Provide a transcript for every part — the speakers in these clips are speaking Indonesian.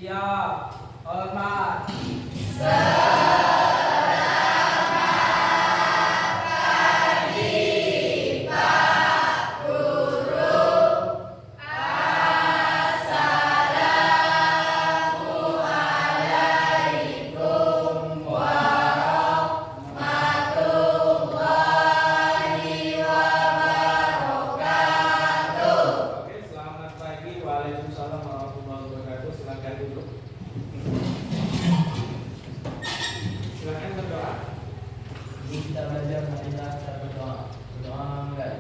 Siap, hormat. Oke, selamat pagi. Waalaikumsalam warahmatullahi wabarakatuh. Silakan duduk. Silakan berdoa. Ini kita belajar marilah kita berdoa. Berdoa enggak?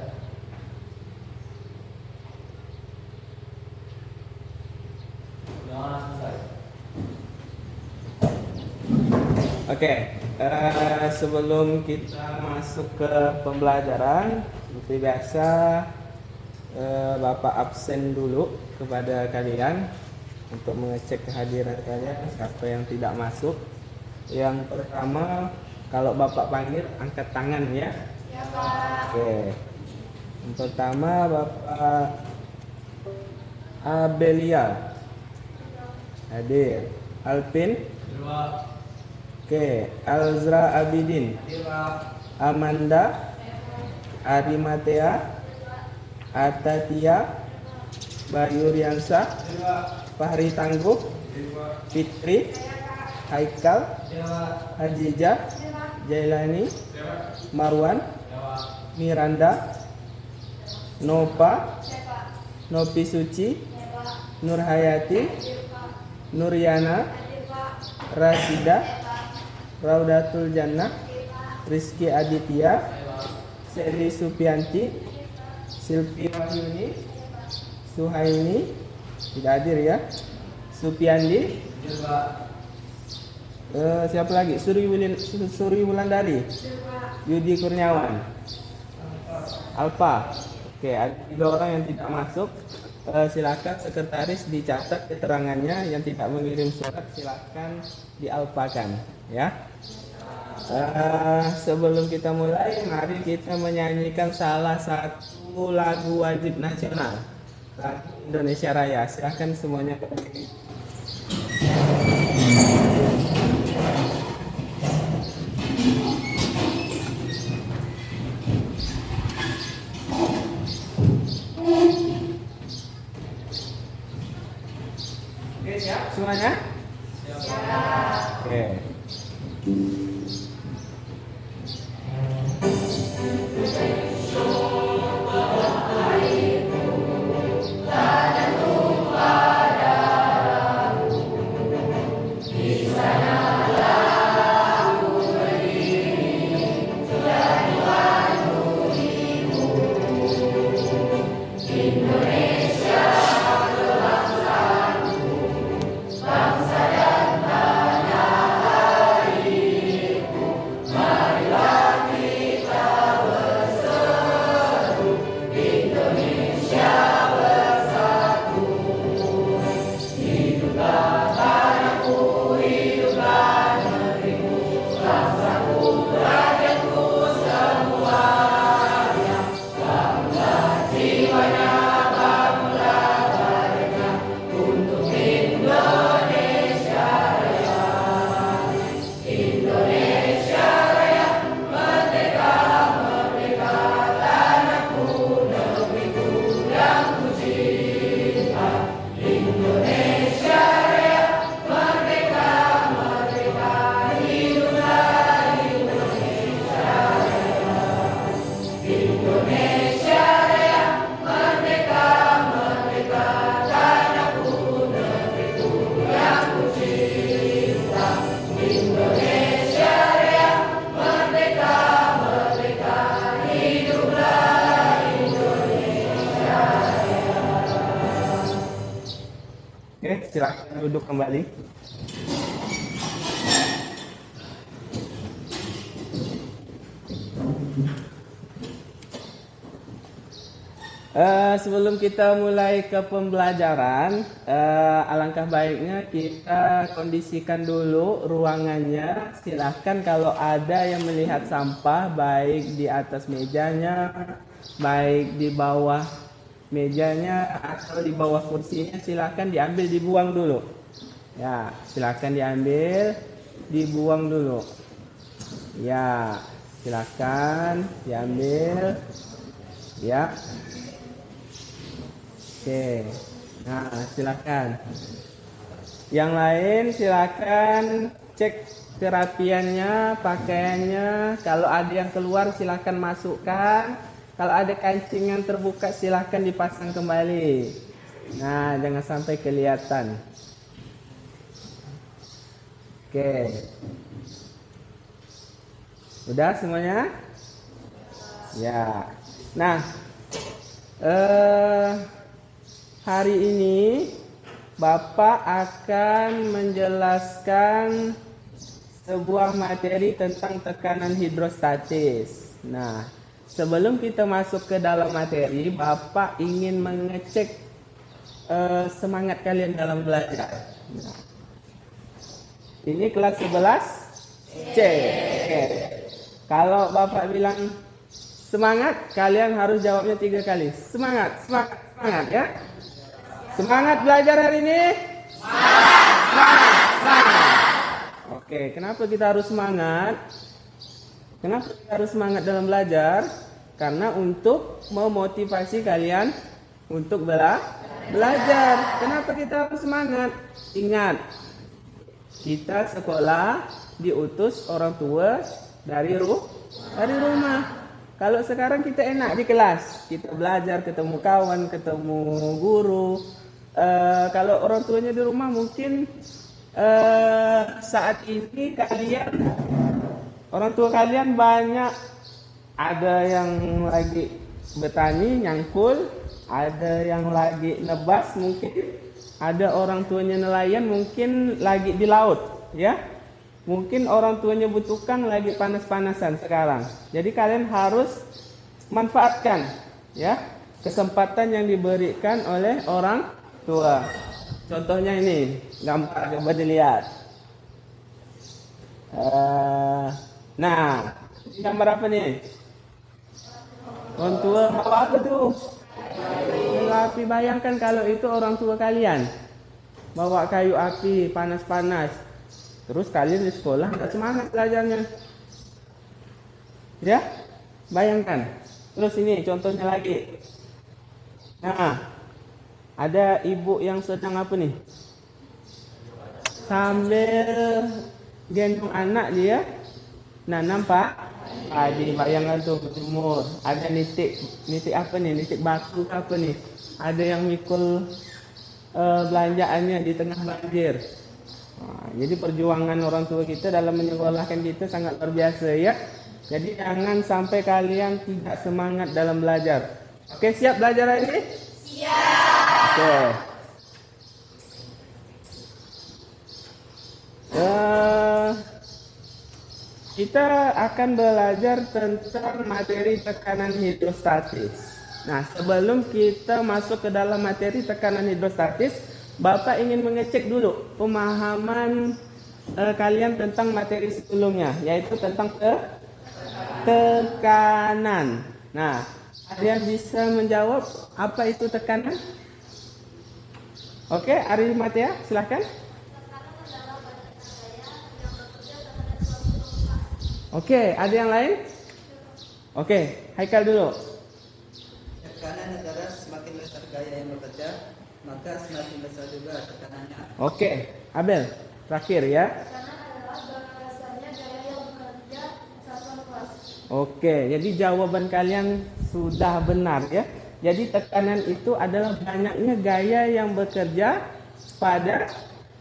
Berdoa selesai. Oke, sebelum kita masuk ke pembelajaran, seperti biasa Bapak absen dulu kepada kalian untuk mengecek kehadiran kalian, siapa yang tidak masuk. Yang pertama, kalau Bapak panggil angkat tangan ya. Ya, Pak. Oke. Yang pertama Bapak Abelia hadir. Alvin. Berdoa. Oke, Alzra Abidin, Amanda, Arimatea, Atatia, Bayu Riansa, Fahri Tangguh, Fitri, Haikal, Hajijah, Jailani, Marwan, Miranda, Nova, Nopi Suci, Nur Hayati, Nuryana, Rasida, Raudatul Jannah, Rizky Aditya, Seri Supianti, Silvi Wahyuni, Suhaini, tidak hadir ya, Supiandi, siapa lagi? Suri Wulandari, Yudi Kurniawan, Alfa. Oke, ada 3 orang yang tidak masuk. Silakan sekretaris dicatat keterangannya. Yang tidak mengirim surat silakan dialpakan ya. Sebelum kita mulai, mari kita menyanyikan salah satu lagu wajib nasional, lagu Indonesia Raya. Silakan semuanya. Oke, siap semuanya? Siap. Oke. Oke, silakan duduk kembali. Sebelum kita mulai ke pembelajaran, alangkah baiknya kita kondisikan dulu ruangannya. Silahkan kalau ada yang melihat sampah, baik di atas mejanya, baik di bawah mejanya atau di bawah kursinya, silahkan diambil, dibuang dulu. Ya, silakan diambil, dibuang dulu. Ya, silakan diambil. Ya. Oke. Nah, silakan. Yang lain silakan cek kerapiannya, pakaiannya. Kalau ada yang keluar silakan masukkan. Kalau ada kancing yang terbuka silakan dipasang kembali. Nah, jangan sampai kelihatan. Oke. Udah semuanya? Ya. Nah, hari ini Bapak akan menjelaskan sebuah materi tentang tekanan hidrostatis. Nah, sebelum kita masuk ke dalam materi, Bapak ingin mengecek semangat kalian dalam belajar. Nah, ini kelas 11 C. Oke. Kalau Bapak bilang semangat, kalian harus jawabnya 3 kali. Semangat, semangat, semangat ya. Semangat belajar hari ini? Semangat, semangat. Oke, kenapa kita harus semangat? Kenapa kita harus semangat dalam belajar? Karena untuk memotivasi kalian untuk belajar. Kenapa kita harus semangat? Ingat, kita sekolah diutus orang tua dari rumah. Kalau sekarang kita enak di kelas, kita belajar, ketemu kawan, ketemu guru. Kalau orang tuanya di rumah mungkin saat ini orang tua kalian banyak, ada yang lagi bertani, nyangkul, ada yang lagi nebas mungkin. Ada orang tuanya nelayan mungkin lagi di laut, ya. Mungkin orang tuanya butuhkan lagi panas-panasan sekarang. Jadi kalian harus manfaatkan, ya, kesempatan yang diberikan oleh orang tua. Contohnya ini, gambar coba dilihat. Nah, ini gambar apa nih? Orang tua bawa apa tuh? Api. Bayangkan kalau itu orang tua kalian bawa kayu api panas-panas, terus kalian di sekolah nggak semangat belajarnya, ya? Bayangkan. Terus ini contohnya lagi. Nah, ada ibu yang sedang apa nih? Sambil gendong anak dia nanam padi. Bayangkan tuh berjemur. Ada nitik apa nih? Nitik batu apa nih? Ada yang mikul belanjaannya di tengah banjir. Nah, jadi perjuangan orang tua kita dalam menyekolahkan kita sangat luar biasa ya. Jadi jangan sampai kalian tidak semangat dalam belajar. Oke, siap belajar hari ini? Siap. Oke. Kita akan belajar tentang materi tekanan hidrostatis. Nah, sebelum kita masuk ke dalam materi tekanan hidrostatis, Bapak ingin mengecek dulu pemahaman kalian tentang materi sebelumnya, yaitu tentang tekanan. Nah, kalian bisa menjawab apa itu tekanan? Oke, Ari Matia, silakan. Oke, ada yang lain? Oke, Haikal dulu. Tekanan adalah semakin besar gaya yang bekerja, maka semakin besar juga tekanannya. Oke, Abel, terakhir ya. Tekanan adalah bahasanya gaya yang bekerja satuan kuas. Oke, jadi jawaban kalian sudah benar ya. Jadi tekanan itu adalah banyaknya gaya yang bekerja pada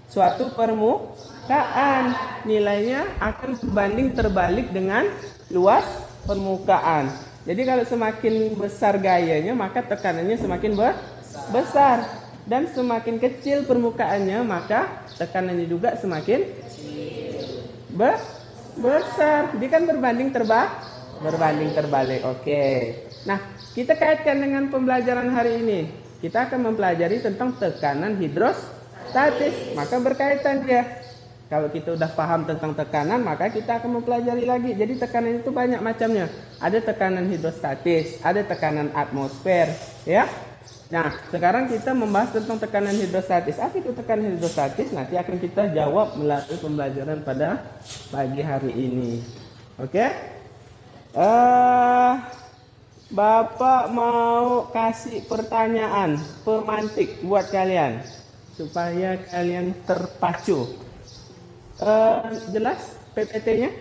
suatu permukaan. Nilainya akan berbanding terbalik dengan luas permukaan. Jadi kalau semakin besar gayanya, maka tekanannya semakin besar. Dan semakin kecil permukaannya, maka tekanannya juga semakin besar. Dia kan berbanding terbalik. Oke. Nah, kita kaitkan dengan pembelajaran hari ini. Kita akan mempelajari tentang tekanan hidrostatis. Maka berkaitan dia. Kalau kita udah paham tentang tekanan, maka kita akan mempelajari lagi. Jadi tekanan itu banyak macamnya. Ada tekanan hidrostatis, ada tekanan atmosfer, ya. Nah, sekarang kita membahas tentang tekanan hidrostatis. Apa itu tekanan hidrostatis? Nanti akan kita jawab melalui pembelajaran pada pagi hari ini. Oke? Bapak mau kasih pertanyaan pemantik buat kalian supaya kalian terpacu. Jelas PPT-nya?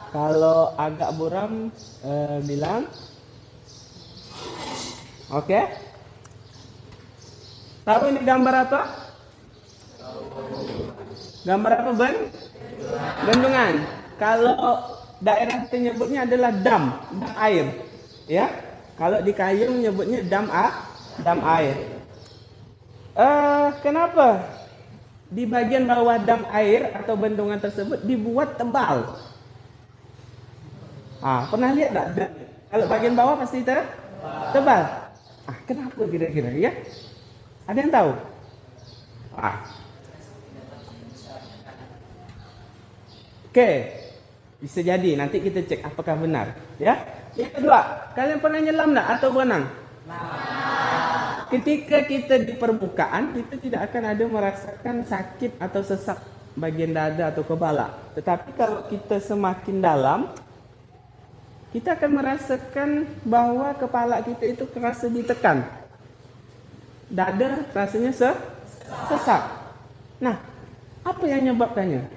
Kalau agak buram bilang. Oke? Tahu ini gambar apa? Gambar apa, Ben? Bendungan. Kalau daerah kita nyebutnya adalah dam air. Ya. Kalau di Kayung nyebutnya dam air. Kenapa di bagian bawah dam air atau bendungan tersebut dibuat tebal? Pernah lihat tak? Kalau bagian bawah pasti tebal. Kenapa kira-kira ya? Ada yang tahu? Oke, bisa jadi nanti kita cek apakah benar, ya. Yang kedua, kalian pernah nyelam enggak atau berenang? Ketika kita di permukaan, kita tidak akan ada merasakan sakit atau sesak bagian dada atau kepala. Tetapi kalau kita semakin dalam, kita akan merasakan bahwa kepala kita itu terasa ditekan. Dada rasanya sesak. Nah, apa yang menyebabkannya?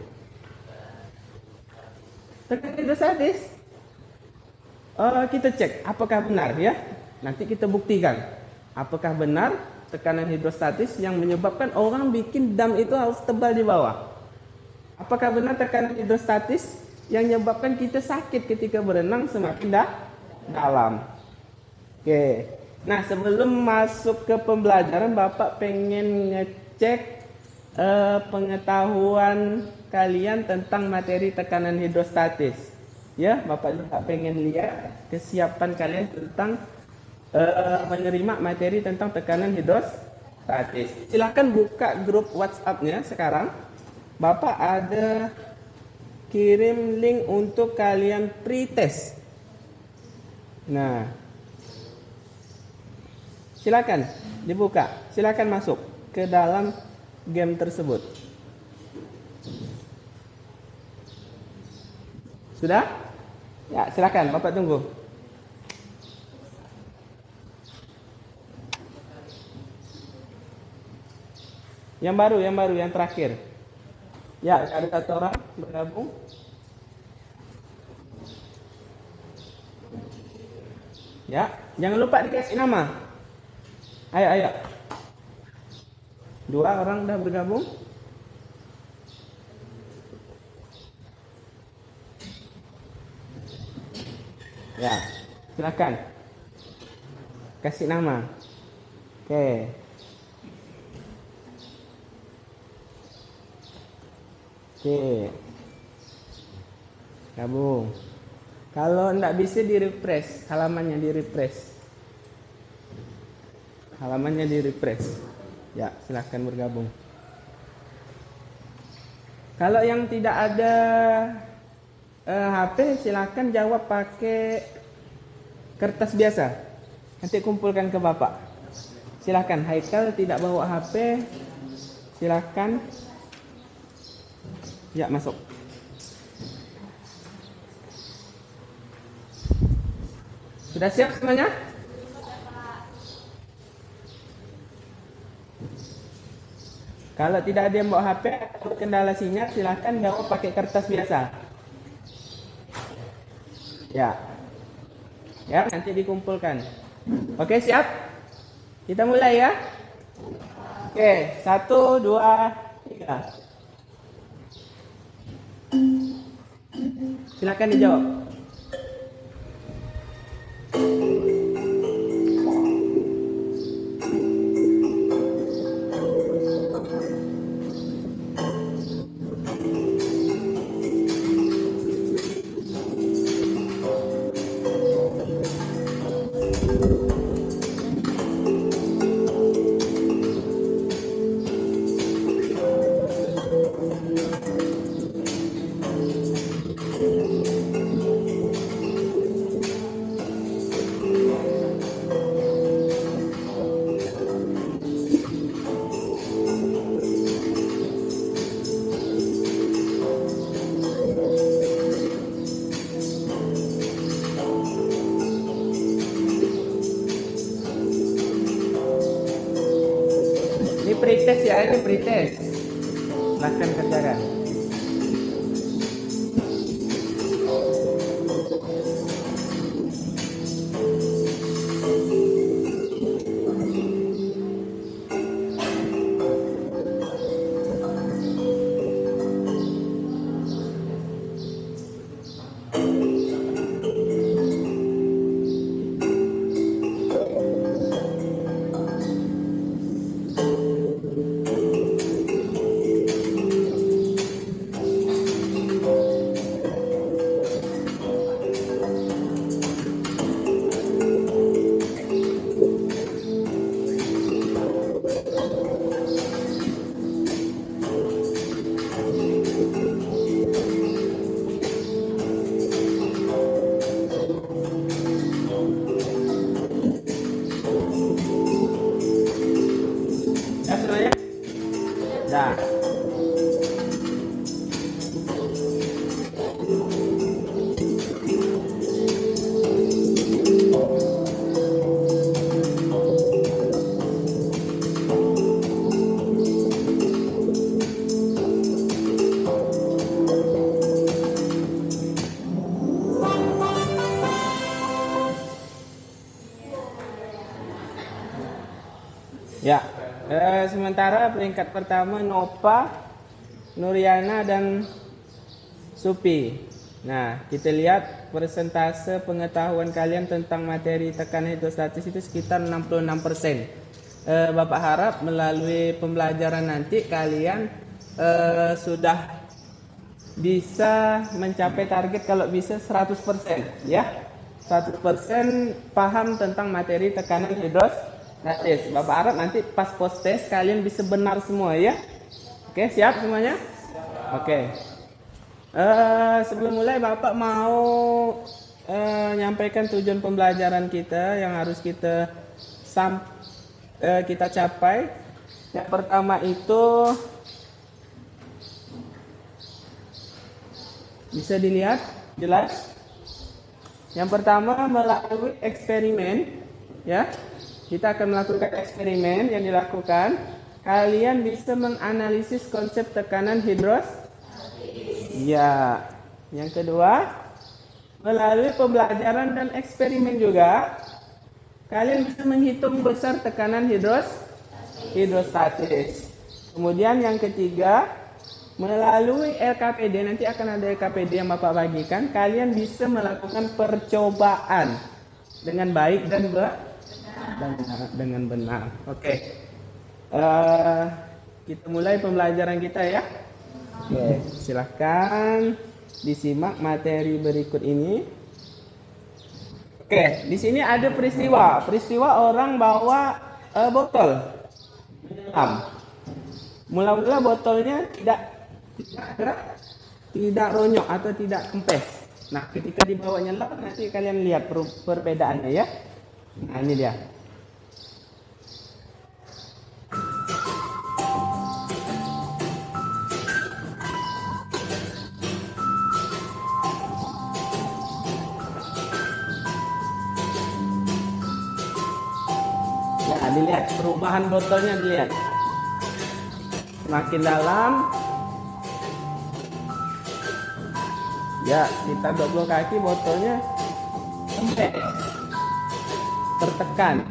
Tekanan hidrostatis. Kita cek apakah benar ya. Nanti kita buktikan apakah benar tekanan hidrostatis yang menyebabkan orang bikin dam itu harus tebal di bawah. Apakah benar tekanan hidrostatis yang menyebabkan kita sakit ketika berenang semakin dalam. Oke. Nah, sebelum masuk ke pembelajaran, Bapak pengen ngecek pengetahuan kalian tentang materi tekanan hidrostatis. Ya, Bapak juga pengen lihat kesiapan kalian tentang menerima materi tentang tekanan hidrostatis. Silahkan buka grup WhatsApp-nya sekarang. Bapak ada kirim link untuk kalian pretest. Nah, silakan dibuka, silakan masuk ke dalam game tersebut. Sudah? Ya, silakan, Bapak tunggu. Yang baru, yang terakhir. Ya, ada satu orang bergabung. Ya, jangan lupa dikasih nama. Ayo. 2 orang udah bergabung. Ya, silakan. Kasih nama. Oke. Gabung. Kalau enggak bisa di-refresh, halamannya di-refresh. Ya, silahkan bergabung. Kalau yang tidak ada HP, silahkan jawab pakai kertas biasa. Nanti kumpulkan ke Bapak. Silahkan. Haikal tidak bawa HP, silahkan. Ya, masuk. Sudah siap semuanya? Kalau tidak ada yang bawa HP atau kendala sinyal, silahkan jawab pakai kertas biasa. Ya, nanti dikumpulkan. Oke, siap? Kita mulai ya. Oke, 1, 2, 3. Silakan dijawab. pretest ya, ini pretest. Silahkan kerjakan. Ya semuanya? Dah. Ya, sementara peringkat pertama Nova, Nuriana dan Supi. Nah, kita lihat persentase pengetahuan kalian tentang materi tekanan hidrostatis itu sekitar 66%. Bapak harap melalui pembelajaran nanti kalian sudah bisa mencapai target kalau bisa 100%, ya. 100% paham tentang materi tekanan hidrostatis. Bapak harap nanti pas post test kalian bisa benar semua ya. Oke, siap semuanya? Oke. Sebelum mulai Bapak mau nyampaikan tujuan pembelajaran kita yang harus kita capai. Yang pertama itu bisa dilihat jelas. Yang pertama melalui eksperimen, ya. Kita akan melakukan eksperimen yang dilakukan. Kalian bisa menganalisis konsep tekanan hidrostatis. Ya. Yang kedua, melalui pembelajaran dan eksperimen juga, kalian bisa menghitung besar tekanan hidrostatis. Kemudian yang ketiga, melalui LKPD, nanti akan ada LKPD yang Bapak bagikan, kalian bisa melakukan percobaan dengan baik dan dengan benar. Oke. Kita mulai pembelajaran kita ya. Oke, silahkan disimak materi berikut ini. Oke, di sini ada peristiwa orang bawa botol menyelam. Mula-mula botolnya tidak ronyok atau tidak kempes. Nah, ketika dibawa nyelam nanti kalian lihat perbedaannya ya. Nah, ini dia. Nah, dilihat perubahan botolnya, dilihat. Semakin dalam. Ya, kita 20 kaki botolnya kempes. Tertekan.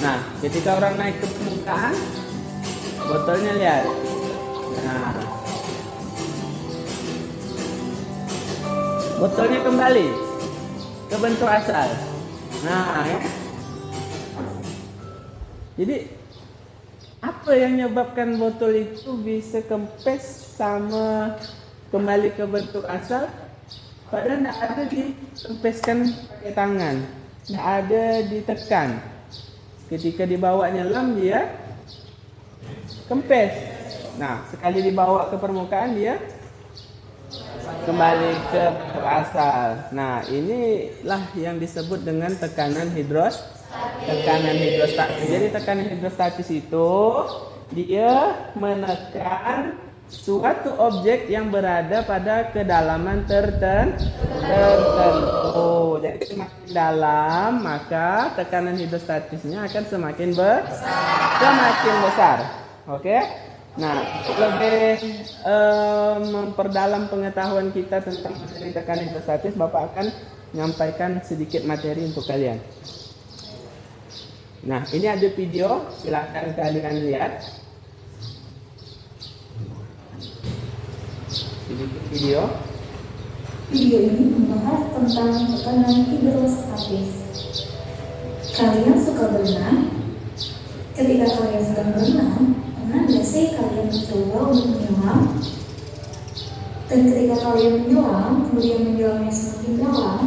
Nah, ketika orang naik ke permukaan, botolnya lihat. Nah, botolnya kembali ke bentuk asal. Nah, ya. Jadi apa yang menyebabkan botol itu bisa kempes sama kembali ke bentuk asal? Padahal tidak ada dikempeskan pakai tangan, tidak ada ditekan. Ketika dibawa nyelam dia kempes. Nah, sekali dibawa ke permukaan dia kembali ke bentuk asal. Nah, inilah yang disebut dengan tekanan hidrostatis. Jadi tekanan hidrostatis itu dia menekan suatu objek yang berada pada kedalaman tertentu. Jadi semakin dalam maka tekanan hidrostatisnya akan semakin besar. Oke. Nah, lebih memperdalam pengetahuan kita tentang materi tekanan hidrostatis, Bapak akan menyampaikan sedikit materi untuk kalian. Nah, ini ada video, silahkan kalian lihat. Video. Video ini membahas tentang tekanan hidrostatis. Kalian suka berenang? Ketika kalian sedang berenang, pernah nggak sih kalian mencoba untuk menyelam? Dan ketika kalian menyelam, kemudian menyelamnya semakin dalam,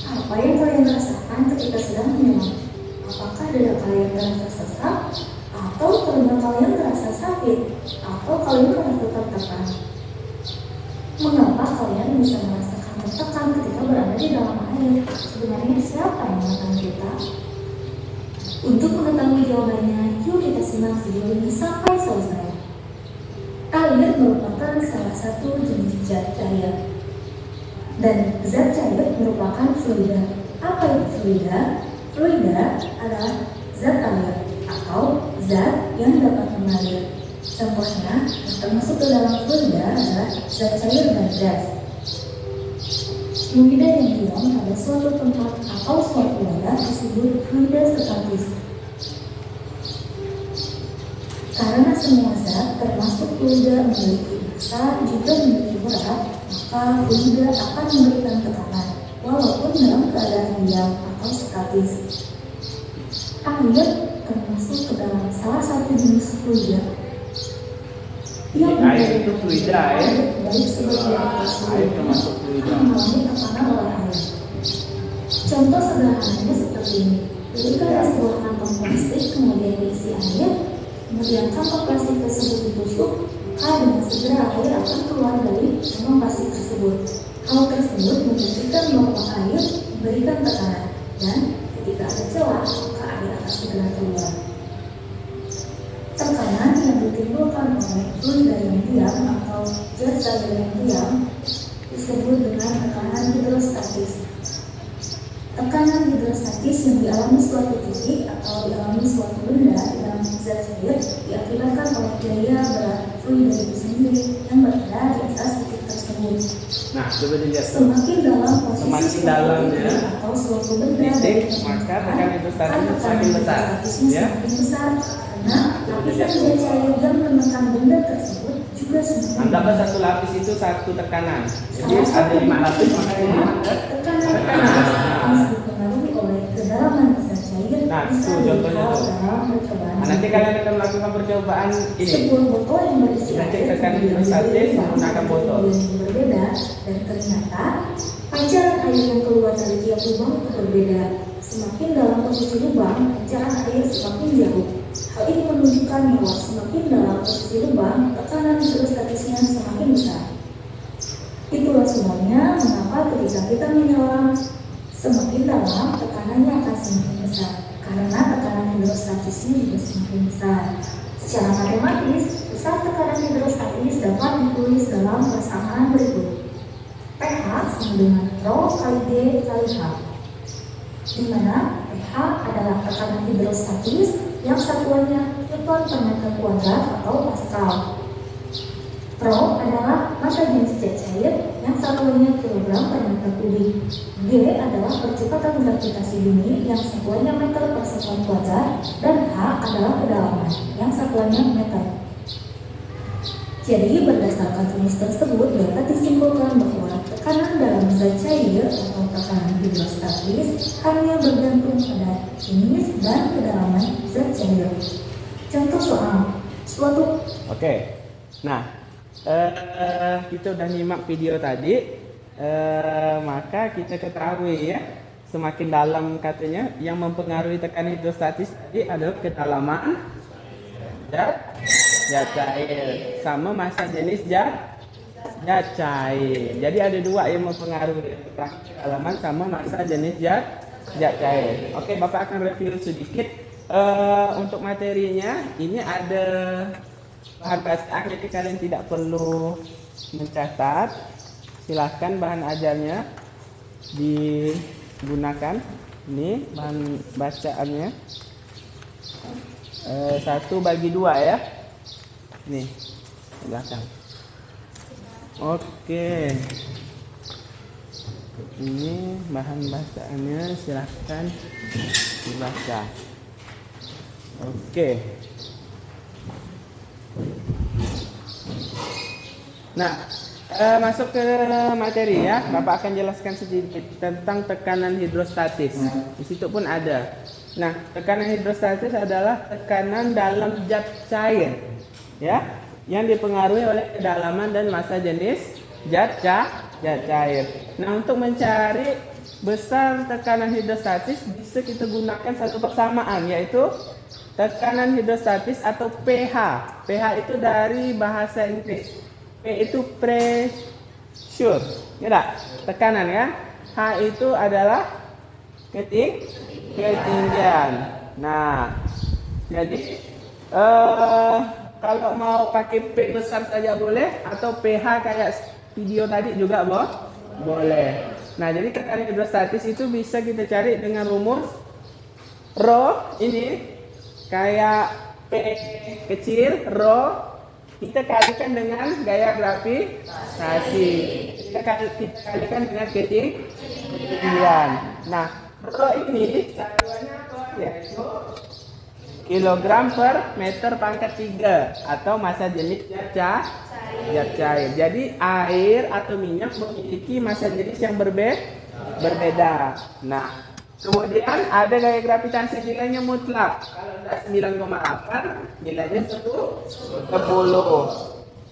apa yang kalian rasakan ketika sedang menyelam? Apakah dada kalian terasa sesak? Atau telinga kalian terasa sakit? Atau kalian merasa tertekan? Mengapa kalian bisa merasakan tertekan ketika berada di dalam air? Sebenarnya siapa yang menekan kita? Untuk mengetahui jawabannya, yuk kita simak video ini sampai selesai. Air merupakan salah satu jenis zat cair. Dan zat cair merupakan fluida. Apa itu fluida? Fluida adalah zat air atau zat yang dapat mengalir. Contohnya, yang termasuk ke dalam fluida adalah zat cair dan gas. Fluida yang diam pada suatu tempat atau suatu wadah disebut fluida statis. Karena semua zat termasuk fluida memiliki massa juga memiliki berat, maka fluida akan memberikan tekanan walaupun dalam keadaan diam atau statis. Air termasuk ke dalam salah satu jenis fluida. Air itu fluida ya. Baik sebagai Air termasuk fluida. mengalami tekanan oleh air. Contoh sederhananya seperti ini. Ketika ada sebuah kantong plastik kemudian diisi air, kemudian kantong plastik tersebut ditusuk, maka dengan segera air akan keluar dari kantong plastik tersebut. Hal tersebut membuktikan bahwa air memberikan tekanan, dan ketika ada celah, maka air akan segera keluar. Tekanan yang ditimbulkan oleh fluida yang diam atau zat cair yang diam disebut dengan tekanan hidrostatis. Tekanan hidrostatis yang dialami suatu titik atau dialami suatu benda di dalam zat cair diakibatkan oleh gaya berat fluida itu sendiri yang berada di atas titik tersebut. Nah, coba dilihat. Semakin dalam posisi Semakin suatu dalamnya titik atau suatu benda titik, dari maka permukaan, tekanan hidrostatis tekanan semakin besar, hidrostatisnya ya. semakin besar karena lapisan zat cair yang menekan benda tersebut juga semakin Anggaplah satu lapis itu satu tekanan. Jadi ada 5 lapis, maka ini tekanan dipengaruhi oleh kedalaman zat cair. Nah, bisa itu contohnya dilihat tuh. dalam percobaan. Nah, nanti kalian akan melakukan percobaan ini. Sebuah botol yang berisi Kita cek air tekanan kemudian hidrostatis diberi menggunakan botol. yang berbeda, dan ternyata pancaran air yang keluar dari tiap lubang itu berbeda. Semakin dalam posisi lubang, pancaran air semakin jauh. Hal ini menunjukkan bahwa semakin dalam posisi lubang, tekanan hidrostatisnya semakin besar. Itulah sebabnya mengapa ketika kita menyelam, semakin dalam tekanannya akan semakin besar, karena tekanan hidrostatisnya juga semakin besar. Secara matematis, besar tekanan hidrostatis dapat ditulis dalam persamaan berikut. pH sama dengan Rho kali D kali H, di mana pH adalah tekanan hidrostatis yang satuannya Newton per meter kuadrat atau Pascal. Rho adalah massa jenis zat cair yang satuannya kilogram per meter kubik. G adalah percepatan gravitasi bumi yang satuannya meter per sekon kuadrat, dan H adalah kedalaman yang satuannya meter. Jadi berdasarkan rumus tersebut dapat disimpulkan bahwa tekanan dalam zat cair atau tekanan hidrostatis hanya bergantung pada jenis dan kedalaman zat cair. Contoh soal suatu. Oke. Nah, kita udah nyimak video tadi, maka kita ketahui ya, semakin dalam katanya yang mempengaruhi tekanan hidrostatis tadi adalah kedalaman zat cair sama massa jenis zat cair. Jadi ada dua yang mempengaruhi kedalaman sama massa jenis zat cair. Oke, Bapak akan review sedikit untuk materinya. Ini ada bahan bacaan, jadi kalian tidak perlu mencatat. Silahkan bahan ajarnya digunakan. Ini bahan bacaannya 1/2 ya. Nih belakang. Oke, ini bahan bacaannya, silahkan dibaca. Oke. Nah, masuk ke materi ya. Bapak akan jelaskan sedikit tentang tekanan hidrostatis. Di situ pun ada. Nah, tekanan hidrostatis adalah tekanan dalam zat cair, ya, yang dipengaruhi oleh kedalaman dan massa jenis zat cair. Nah, untuk mencari besar tekanan hidrostatis bisa kita gunakan satu persamaan, yaitu tekanan hidrostatis atau pH. pH itu dari bahasa Inggris. P itu pressure, ya, tekanan ya. H itu adalah ketinggian. Nah, jadi kalau mau pakai P besar saja boleh, atau pH kayak video tadi juga boleh. Nah, jadi tekanan hidrostatis itu bisa kita cari dengan rumus rho ini kayak P kecil, rho kita kalikan dengan gaya gravitasi. Kita kalikan dengan ketinggian. Nah, rho ini satuannya apa? Yaitu kilogram per meter pangkat 3 atau massa jenis zat cair. Jadi air atau minyak memiliki massa jenis yang berbeda. Nah, kemudian ada gaya gravitasi, nilainya mutlak. Kalau 9,8, nilainya 10.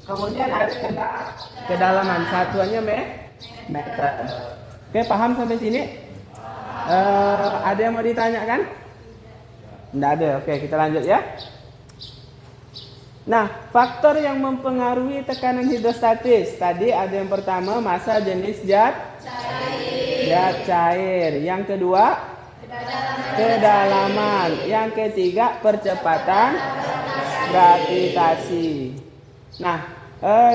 Kemudian ada kedalaman, satuannya meter. Oke, paham sampai sini? Ada yang mau ditanyakan? Tidak ada. Oke, kita lanjut ya. Nah, faktor yang mempengaruhi tekanan hidrostatis. Tadi ada yang pertama, massa jenis zat cair. Yang kedua, kedalaman. Yang ketiga, percepatan gravitasi. Nah,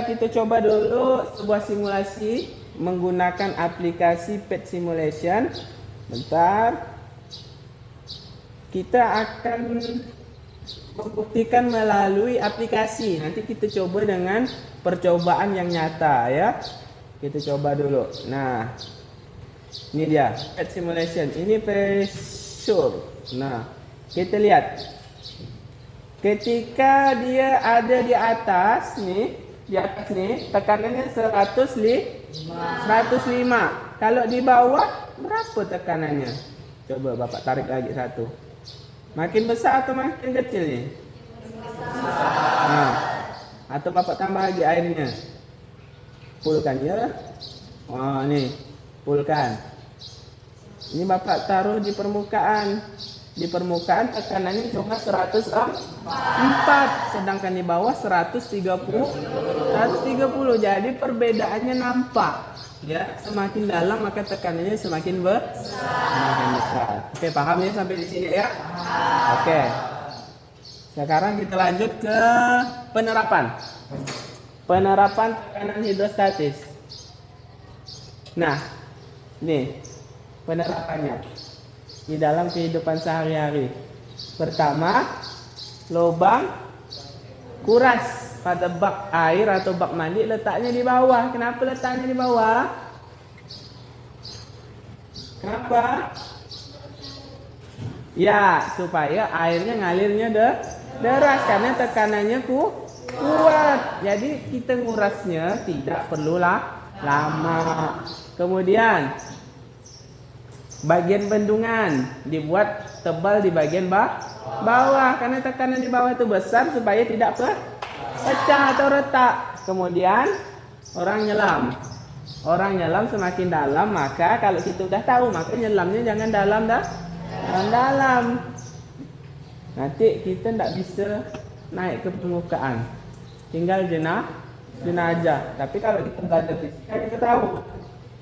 kita coba dulu sebuah simulasi menggunakan aplikasi PET Simulation. Bentar. Kita akan membuktikan melalui aplikasi. Nanti kita coba dengan percobaan yang nyata ya. Kita coba dulu. Nah, ini dia PET Simulation. Ini pressure. Nah, kita lihat. Ketika dia ada di atas nih, tekanannya 105. Kalau di bawah berapa tekanannya? Coba Bapak tarik lagi satu. Makin besar atau makin kecil nih? Nah, atau Bapak tambah lagi airnya. Pulkan ya. Oh, nih, pulkan. Ini Bapak taruh di permukaan. Di permukaan tekanannya cuma 104, sedangkan di bawah 130. Jadi perbedaannya nampak. Ya, semakin dalam maka tekanannya semakin besar. Oke, paham ya sampai di sini ya? Oke. Sekarang kita lanjut ke penerapan. Penerapan tekanan hidrostatis. Nah, nih penerapannya di dalam kehidupan sehari-hari. Pertama, lubang kuras pada bak air atau bak mandi letaknya di bawah. Kenapa letaknya di bawah? Kenapa? Ya, supaya airnya ngalirnya deras karena tekanannya kuat. Jadi kita ngurasnya tidak perlulah lama. Kemudian bagian bendungan dibuat tebal di bagian bawah karena tekanan di bawah itu besar supaya tidak pecah atau retak. Kemudian orang nyelam semakin dalam, maka kalau kita udah tahu maka nyelamnya jangan dalam. Nanti kita tidak bisa naik ke permukaan, tinggal jenazah. Tapi kalau kita belajar fisika kita tahu.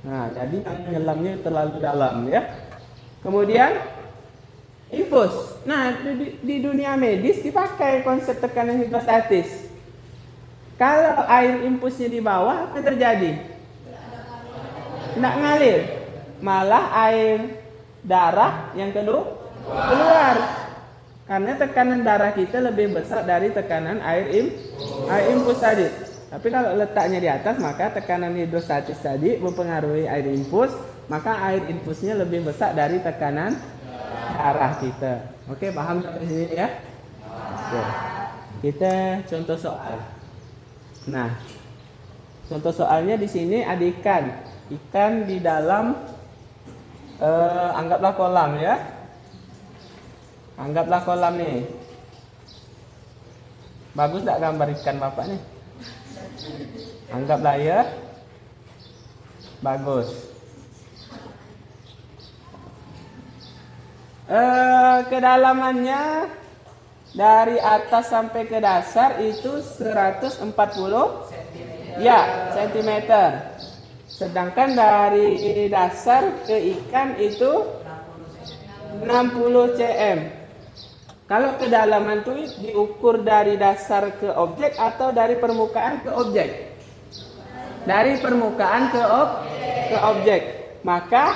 Nah, jadi nyelamnya terlalu dalam ya. Kemudian infus. Nah, di dunia medis dipakai konsep tekanan hidrostatis. Kalau air infusnya di bawah, apa terjadi? Tidak ngalir. Malah air darah yang keluar. Karena tekanan darah kita lebih besar dari tekanan air infus tadi. Tapi kalau letaknya di atas, maka tekanan hidrostatis tadi mempengaruhi air infus, maka air infusnya lebih besar dari tekanan darah kita. Oke, paham sampai sini ya? Oke. Kita contoh soal. Nah, contoh soalnya di sini ada ikan. Ikan di dalam anggaplah kolam ya. Anggaplah kolam nih. Bagus tak gambar ikan Bapak nih? Anggaplah ya. Bagus. Kedalamannya dari atas sampai ke dasar itu 140 ya sentimeter. Sedangkan dari dasar ke ikan itu 60 cm. Kalau kedalaman itu diukur dari dasar ke objek atau dari permukaan ke objek? Dari permukaan ke objek. Maka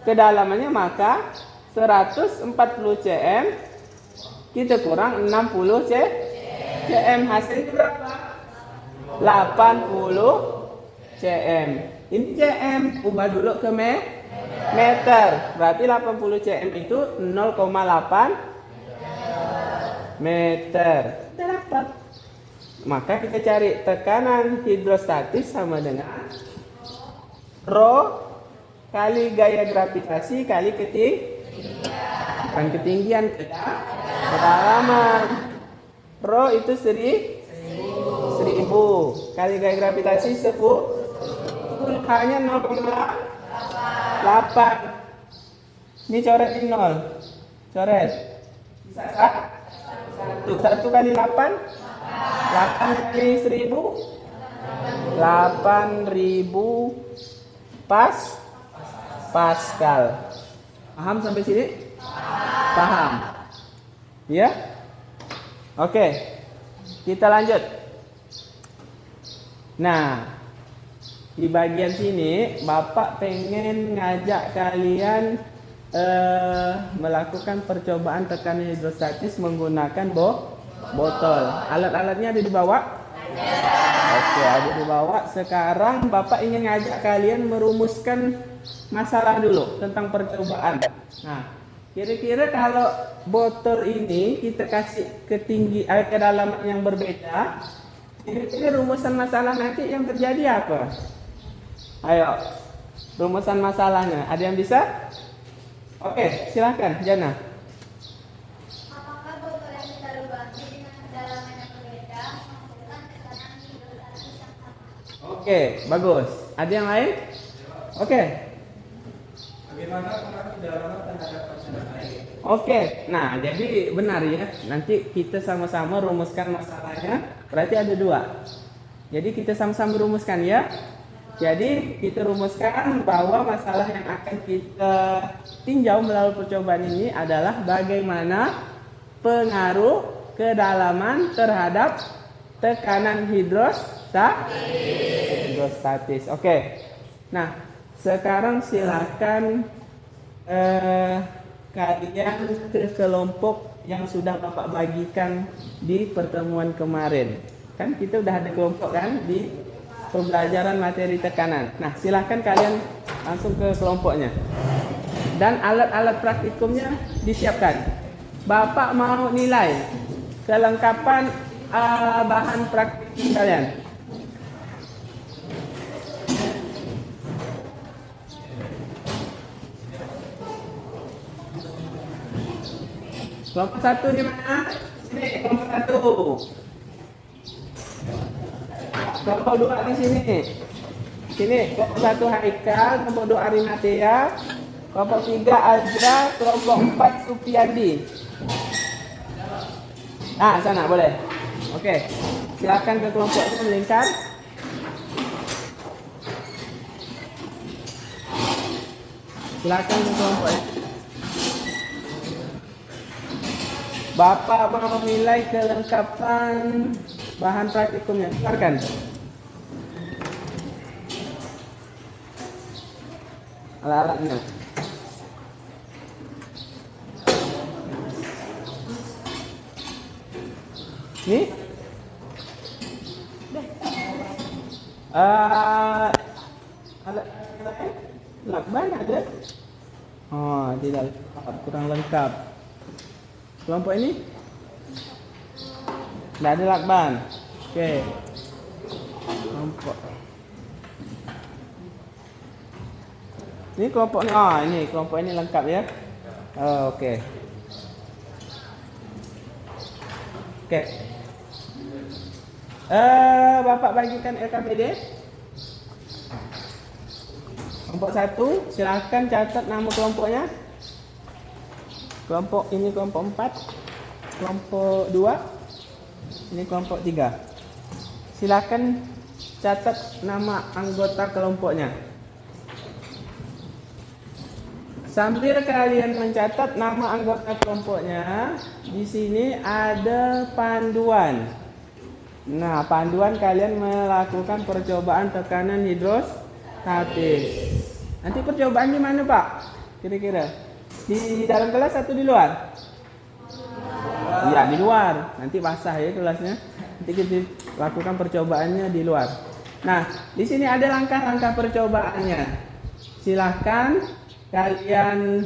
kedalamannya maka 140 cm kita kurang 60 cm, hasilnya berapa? 80 cm. Ini cm, ubah dulu ke meter. Berarti 80 cm itu 0,8 meter. Kita dapat. Maka kita cari tekanan hidrostatis sama dengan Rho kali gaya gravitasi kali ketinggian kedalaman. Rho itu 1000 kali gaya gravitasi 10 hanya 0,8. Ini coret di 0. Coret. Bisa 1 kali 8 kali 1000 8000 Pascal. Paham sampai sini? Paham. Ya? Oke. Kita lanjut. Nah, di bagian sini Bapak pengen ngajak kalian melakukan percobaan tekanan hidrostatis menggunakan botol. Alat-alatnya ada di bawah? Oke, ada di bawah. Sekarang Bapak ingin ngajak kalian merumuskan masalah dulu tentang percobaan. Nah, kira-kira kalau botol ini kita kasih kedalaman yang berbeda, kira-kira rumusan masalah nanti yang terjadi apa? Ayo, rumusan masalahnya. Ada yang bisa? Oke, silakan, Jana. Apakah botol yang kita lubangkan dengan kedalaman yang berbeda menghasilkan tekanan hidrostatis yang sama? Oke, bagus. Ada yang lain? Oke. Bagaimana pengaruh kedalaman terhadap tekanan air? Oke, nah jadi benar ya. Nanti kita sama-sama rumuskan masalahnya. Berarti ada 2. Jadi kita sama-sama rumuskan ya. Jadi kita rumuskan bahwa masalah yang akan kita tinjau melalui percobaan ini adalah bagaimana pengaruh kedalaman terhadap tekanan hidrostatis. Oke. Nah, sekarang silakan kalian ke kelompok yang sudah Bapak bagikan di pertemuan kemarin. Kan kita udah ada kelompok kan di pembelajaran materi tekanan. Nah, silakan kalian langsung ke kelompoknya. Dan alat-alat praktikumnya disiapkan. Bapak mau nilai kelengkapan bahan praktikum kalian. Kelompok 1 di mana? Sini, kelompok 1. Kelompok 2 di sini. Sini, kelompok 1 Haikal, kelompok 2 Arimatea, kelompok 3 Azra, kelompok 4 Supiandi. Ah, sana boleh. Oke. Silakan ke kelompok itu melingkar. Silakan ke kelompok itu. Bapak mau menilai kelengkapan bahan praktikumnya. Silakan. Alat-alatnya. Ini alat lakban ada. Oh, tidak lengkap, kurang lengkap. Kelompok ini tidak ada lakban. Oke. Kelompok ini kelompok ini. Ini kelompok ini lengkap ya. Oh, oke. Oke. Bapak bagikan LKPD. Kelompok 1, silakan catat nama kelompoknya. Kelompok ini kelompok 4. Kelompok 2. Ini kelompok 3. Silakan catat nama anggota kelompoknya. Sambil kalian mencatat nama anggota kelompoknya, di sini ada panduan. Nah, panduan kalian melakukan percobaan tekanan hidrostatis. Nanti percobaan di mana, Pak? Kira-kira di dalam kelas atau di luar? Iya, di luar. Nanti basah ya kelasnya. Nanti kita lakukan percobaannya di luar. Nah, di sini ada langkah-langkah percobaannya. Silahkan kalian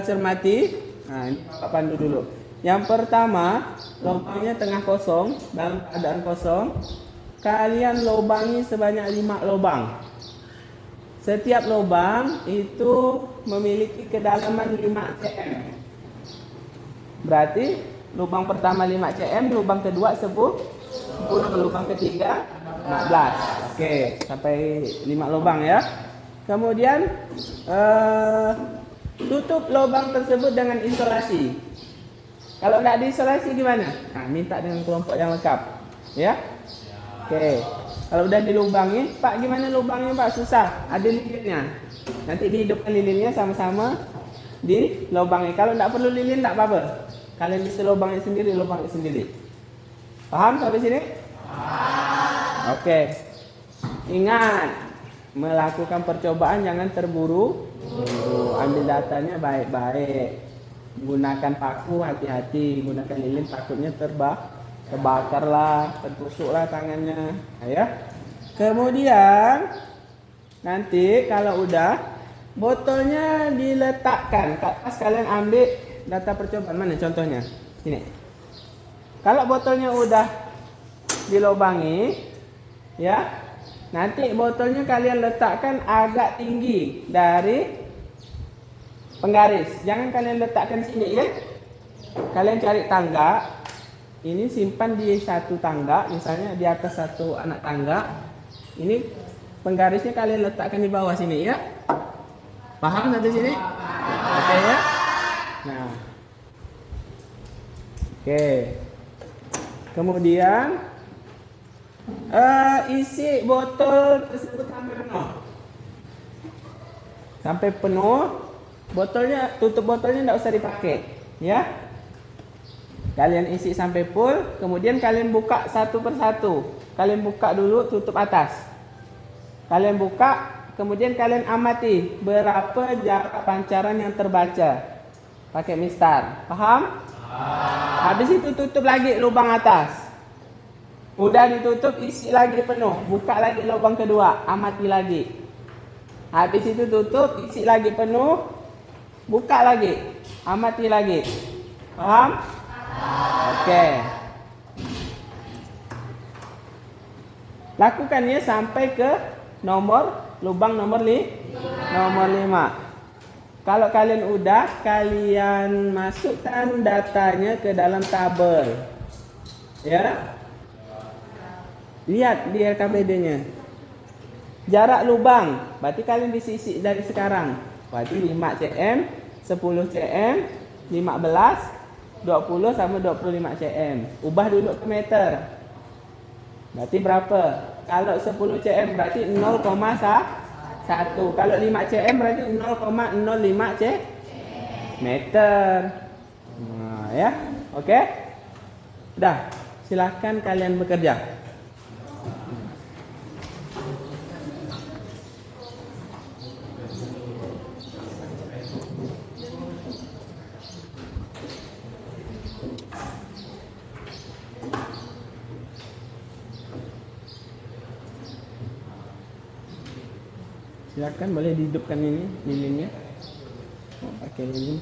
cermati. Nah, ini Pak pandu dulu. Yang pertama, lubangnya tengah kosong, dalam keadaan kosong. Kalian lubangi sebanyak 5 lubang. Setiap lubang itu memiliki kedalaman 5 cm. Berarti lubang pertama 5 cm, lubang kedua 10, lubang ketiga 15. Oke, sampai 5 lubang ya. Kemudian tutup lubang tersebut dengan isolasi. Kalau nggak diisolasi gimana? Nah, minta dengan kelompok yang lengkap, ya. Oke. Kalau udah dilubangi, Pak gimana lubangnya Pak? Susah, ada lilinnya. Nanti dihidupkan lilinnya sama-sama di lubangi. Kalau nggak perlu lilin nggak apa-apa. Kalian bisa lubangi sendiri, lubangi sendiri. Paham sampai sini? Oke. Ingat, melakukan percobaan jangan terburu. Ambil datanya baik-baik. Gunakan paku hati-hati, gunakan lilin takutnya terbakar lah, tertusuk lah tangannya. Nah, ya. Kemudian nanti kalau udah botolnya diletakkan ke atas, kalian ambil data percobaan. Mana contohnya? Ini. Kalau botolnya udah dilubangi, ya, nanti botolnya kalian letakkan agak tinggi dari penggaris. Jangan kalian letakkan sini ya. Kalian cari tangga. Ini simpan di satu tangga, misalnya di atas satu anak tangga. Ini penggarisnya kalian letakkan di bawah sini ya. Paham sampai sini? Oke ya. Nah. Oke. Kemudian isi botol tersebut sampai penuh. Sampai penuh. Botolnya, tutup botolnya tidak usah dipakai, ya. Kalian isi sampai full, kemudian kalian buka satu persatu. Kalian buka dulu, tutup atas. Kalian buka, kemudian kalian amati berapa jarak pancaran yang terbaca. Pakai mistar, paham? Habis itu tutup lagi lubang atas. Udah ditutup, isi lagi penuh. Buka lagi lubang kedua, amati lagi. Habis itu tutup, isi lagi penuh. Buka lagi, amati lagi. Paham? Oke. Lakukan ya sampai ke lubang nomor 5. Kalau kalian udah, kalian masukkan datanya ke dalam tabel. Ya. Lihat di LKPD-nya. Jarak lubang, berarti kalian disisi dari sekarang. Berarti 5 cm, 10 cm, 15, 20 sama 25 cm. Ubah dulu ke meter. Berarti berapa? Kalau 10 cm berarti 0,1. Kalau 5 cm berarti 0,05 meter. Nah, ya. Oke? Udah, silahkan kalian bekerja. Silakan boleh dihidupkan ini lilinnya. Oh, pakai lilin.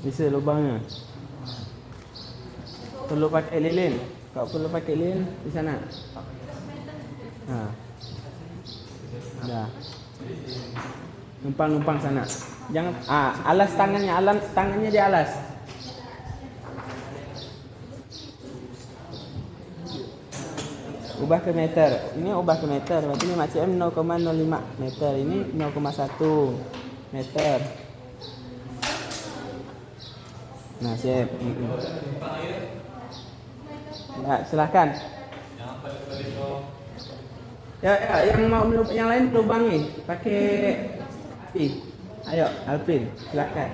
Bisa lubangnya. Perlu pakai lilin. Kau perlu pakai lilin di sana. Nah. Dah. Numpang sana. Jangan alas tangannya di alas. Ubah ke meter. Ini ubah ke meter. Berarti ini macam 0,05 meter. Ini 0,1 meter. Nah, siap. Ya, silakan. Ya, yang lain lubangi pakai api. Ayo, Alvin, silakan.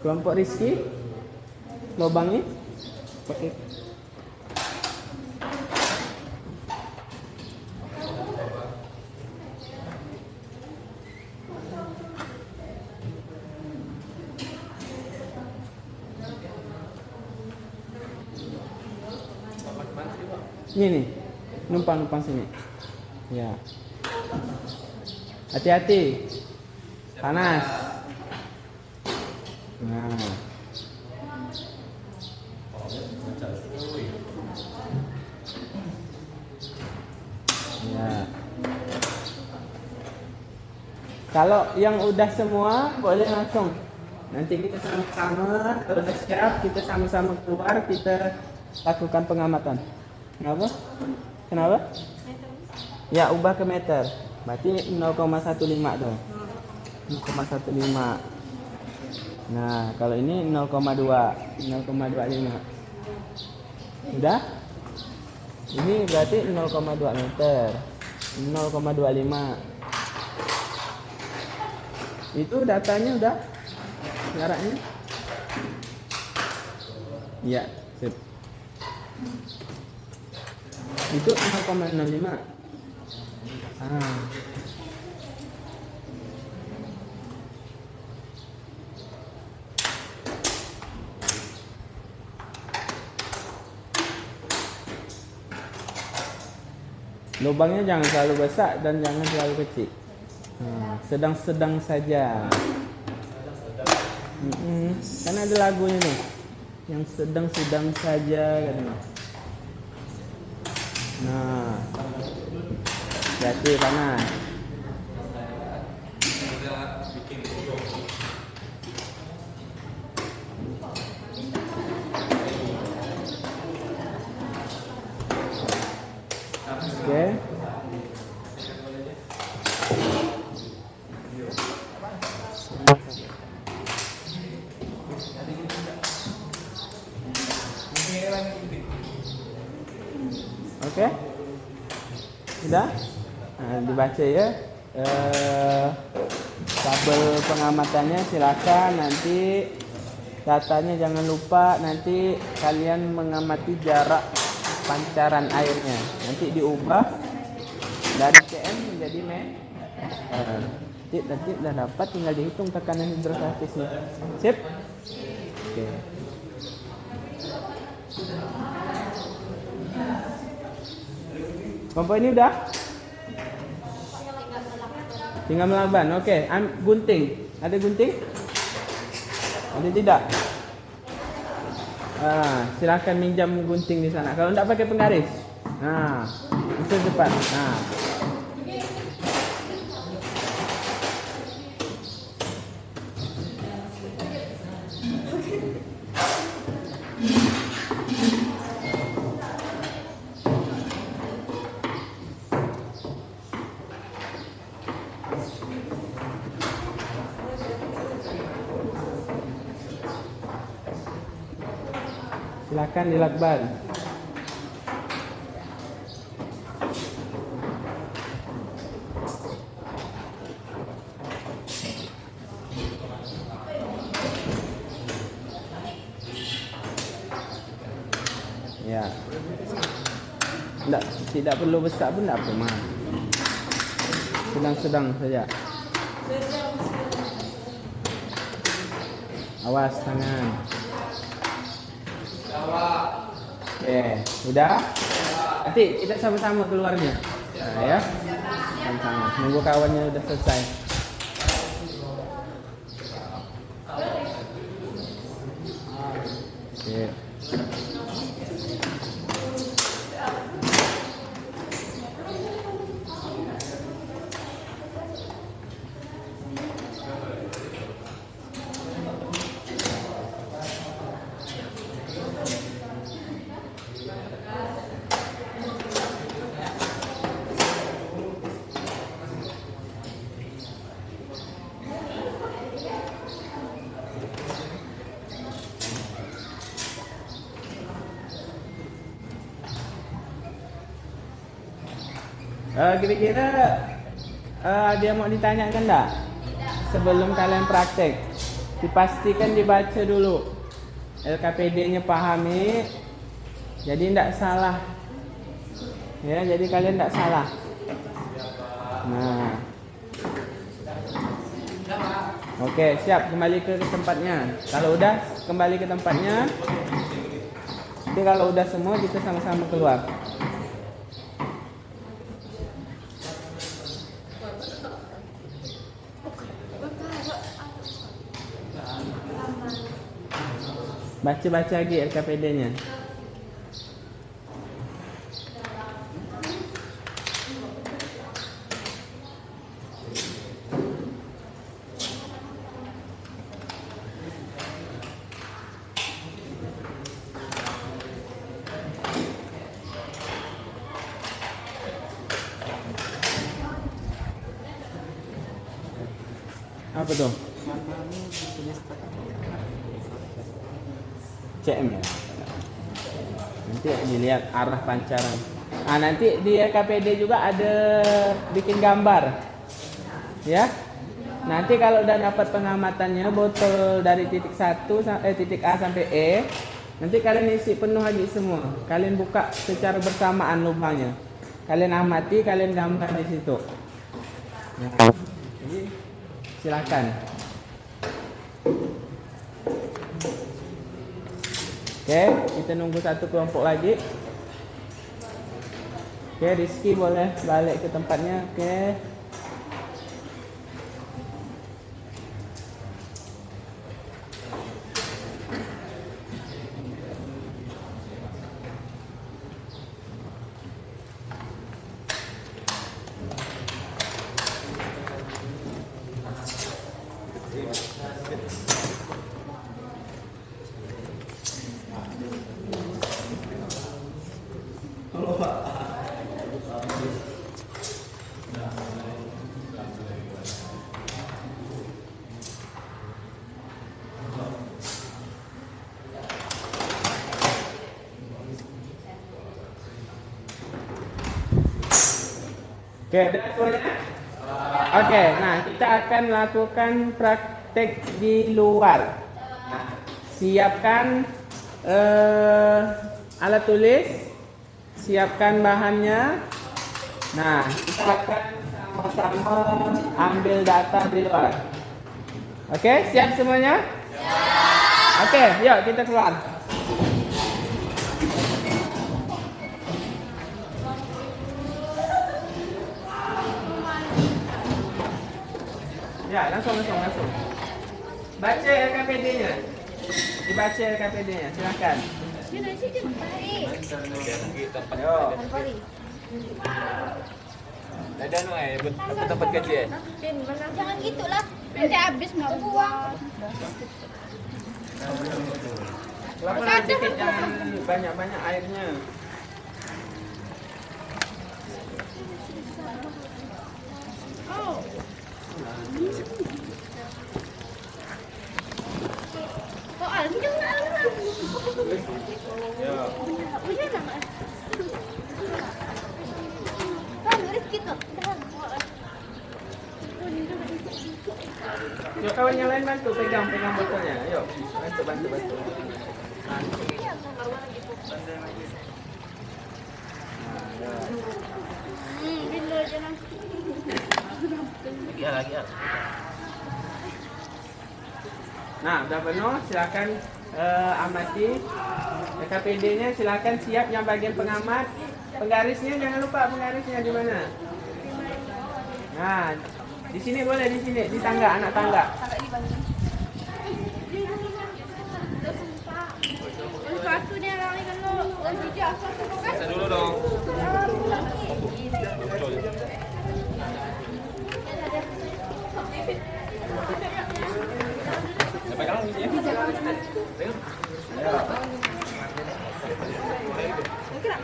Kelompok Rizky, lubangi pakai. Ini nih, numpang sini. Ya. Hati-hati. Panas. Nah. Ya. Kalau yang udah semua boleh langsung. Nanti kita sama-sama, kalau udah siap kita sama-sama keluar, kita lakukan pengamatan. Kenapa? Ya, ubah ke meter. Berarti 0,15 tuh. 0,15. Nah, kalau ini 0,25. Udah? Ini berarti 0,2 meter. 0,25. Itu datanya udah? Jaraknya? Iya, sip. Itu 0,65. Lubangnya jangan terlalu besar dan jangan terlalu kecil. Sedang-sedang saja. Kan ada lagunya nih, yang sedang-sedang saja katanya. Nah, jadi panas. Oke. Oke, sudah. Nah, dibaca ya. Tabel pengamatannya silakan. Nanti datanya jangan lupa. Nanti kalian mengamati jarak pancaran airnya. Nanti diubah dari cm menjadi meter. Nanti udah dapat, tinggal dihitung tekanan hidrostatisnya. Sip. Oke. Kelompok ini udah? Tinggal melaban. Oke, gunting. Ada gunting? Ada tidak? Silakan minjam gunting di sana. Kalau tidak pakai penggaris. Nah, bisa cepat. Nah. Silakan dilakban. Ya. Tidak perlu besar pun tidak apa mah. Sedang-sedang saja. Awas tangan. Oke, udah? Nanti kita sama-sama keluarnya. Nah, ya. Sama-sama. Nunggu kawannya udah selesai. Oke. Kira-kira ada yang mau ditanyakan enggak? Sebelum kalian praktek, dipastikan dibaca dulu. LKPD-nya pahami, jadi tidak salah. Ya, jadi kalian tidak salah. Nah, oke, siap, kembali ke tempatnya. Kalau udah kembali ke tempatnya, nanti kalau udah semua kita sama-sama keluar. Baca-baca lagi LKPD-nya. Apa tuh? CM ya. Nanti dilihat arah pancaran. Nanti di KPD juga ada bikin gambar. Ya. Nanti kalau udah dapat pengamatannya botol dari titik A sampai E, nanti kalian isi penuh lagi semua. Kalian buka secara bersamaan lubangnya. Kalian amati, kalian gambar di situ. Nah, jadi silakan. Oke, kita nunggu satu kelompok lagi. Oke, Rizky boleh balik ke tempatnya. Oke. Oke, udah semuanya? Oke, nah kita akan lakukan praktek di luar. Nah, siapkan alat tulis, siapkan bahannya. Nah, kita akan sama-sama ambil data di luar. Oke, siap semuanya? Oke, yuk kita keluar. Ya, langsung. Baca LKPD-nya. Dibaca LKPD-nya, silakan. Yo. Ada tempat kecil. Jangan gitulah. Nanti habis mau buang. Pelan-pelan sedikit, jangan banyak-banyak airnya. Soalnya jangan. kawan yang lain bantu pegang botolnya. Ayo, bantu. Lagi. Nah, udah penuh, silakan amati. KPD-nya silakan siap yang bagian pengamat. Penggarisnya jangan lupa penggarisnya di mana. Nah, di sini boleh di tangga, anak tangga. Dulu dong. Pegang gitu ya.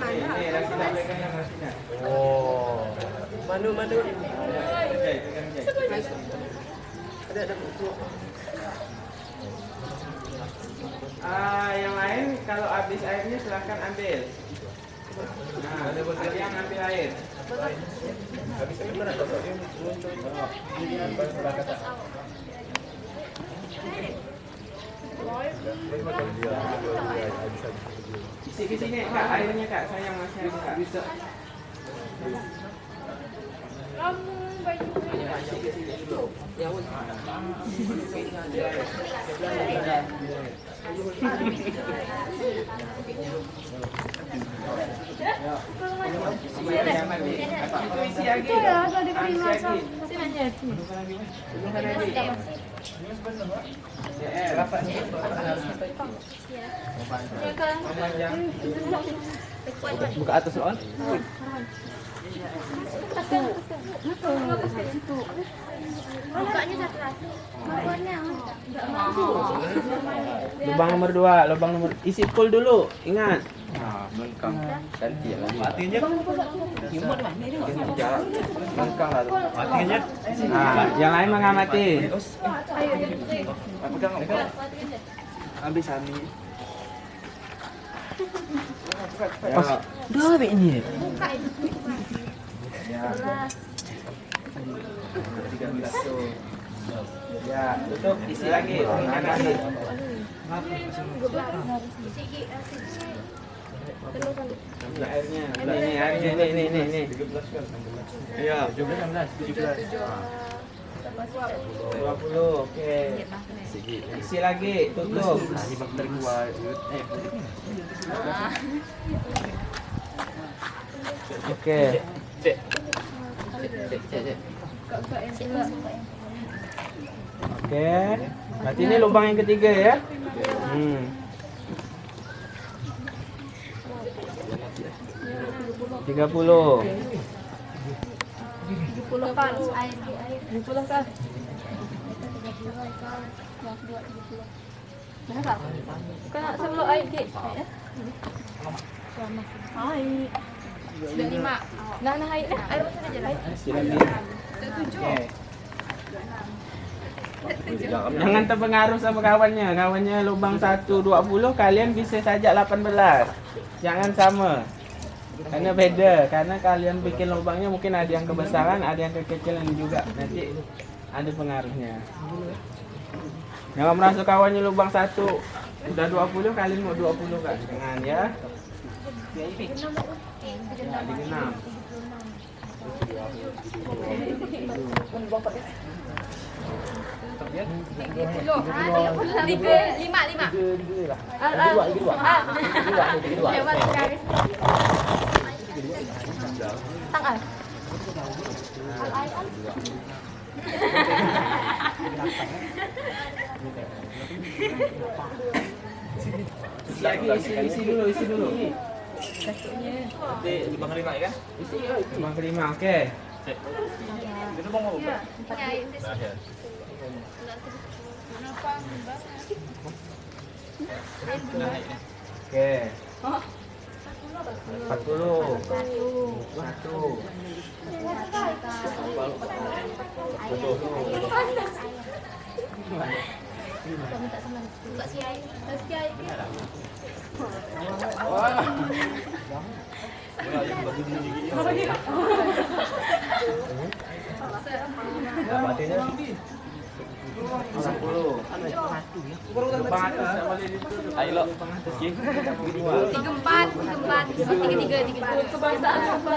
Ini Rasina pegang yang Rasina. Oh. Mandu. Pegang Jai. Ada buku. Yang lain kalau habis airnya silahkan ambil. Nah, ada yang ambil air. Habis ini berapa? Muncul. Isi ke sini Kak, airnya Kak, sayang masih ada Kak. Bisa. Isi ke sini dulu. Itu isi lagi. Isi lagi. Tunjukkan lagi. Buka atas soal. Bukanya satu-satu. Bukanya enggak mampu. Lubang nomor 2, lubang nomor isi full dulu, ingat. Melengkang. Ganti lagi. Matinya. Melengkang lah. Matinya. Nah, yang lain mengamati. Pegang. Ambil sami. Ya. Udah be ini. Buka itu. Ya. 13 tuh. Ya, tutup, isi lagi. Tangan lagi. Ambil airnya. Ini airnya ini. Iya, 17. 20, oke. Isi lagi, tutup. Oke. Oke. Berarti ini lubang yang ketiga ya. 30. 70 kan air. 70 kan? Berapa? Kena sebelum air ke? Air. Sudah 5. Nah air dah. Air sudah jalan. Isi lagi. Oke. Jangan terpengaruh sama kawannya. Kawannya lubang 120, kalian bisa saja 18. Jangan sama. Karena beda, karena kalian bikin lubangnya mungkin ada yang kebesaran, ada yang kekecilan juga. Nanti ada pengaruhnya. Jangan merasa kawannya lubang 1 udah 20, kalian mau 20 kan? Jangan ya. Nah, digenap. Isi dulu. Nanti 5 ya kan? Isi 5, oke. Itu mau buka. Ya, itu sih. Oke. 40. 1. Buka si air. Si air. 40. Lubang atas tak boleh ditutup. Ayo, lubang atas. Kebangsaan apa?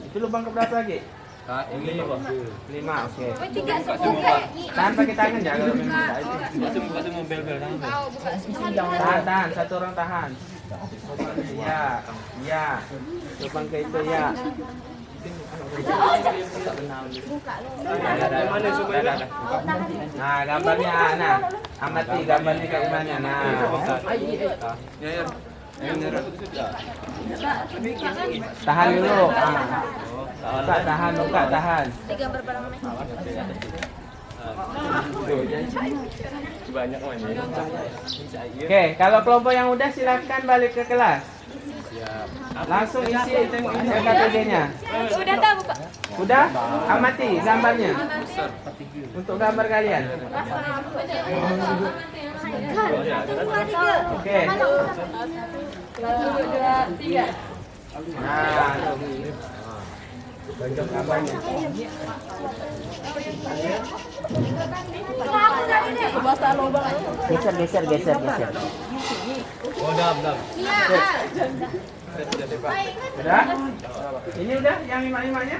Itu lubang keberapa lagi? Yang 5. 5, oke. Tiga semua. Tahan pakai tangan ya kalau minta itu. Itu mau bel-bel kan? Tahan, satu orang tahan. Iya, iya. Lubang ke itu ya. Nah, gambarnya, nah, amati gambarnya kayak gimana. Nah, tahan dulu. Buka tahan, buka tahan. Banyak mana? Oke, kalau kelompok yang udah silakan balik ke kelas. Langsung isi KTG-nya. Udah tahu Pak. Udah? Amati gambarnya. Untuk gambar kalian. Oke. 1, 2, 3. Nah, gambarnya. Bahasa lubang. Geser. Oh, udah. Udah? Ini udah yang 5-5-nya?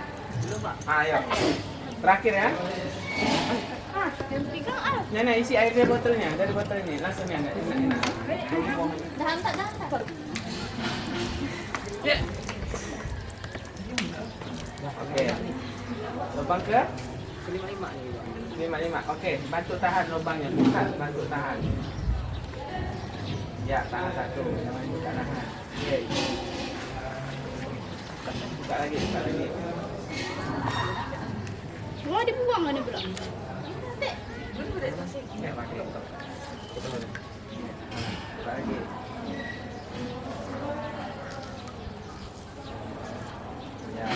Ayo. Terakhir ya. Nenek isi airnya botolnya, dari botol ini. Langsung ya, enak. Oke. Lubang ke? 55. Oke, bantu tahan lubangnya. Buka, bantu tahan. Ya, tahan satu. Jangan buka tahan. Oke. Buka lagi. Mau dibuang nggak nih bro? Ya, pakai. Buka lagi. Ya.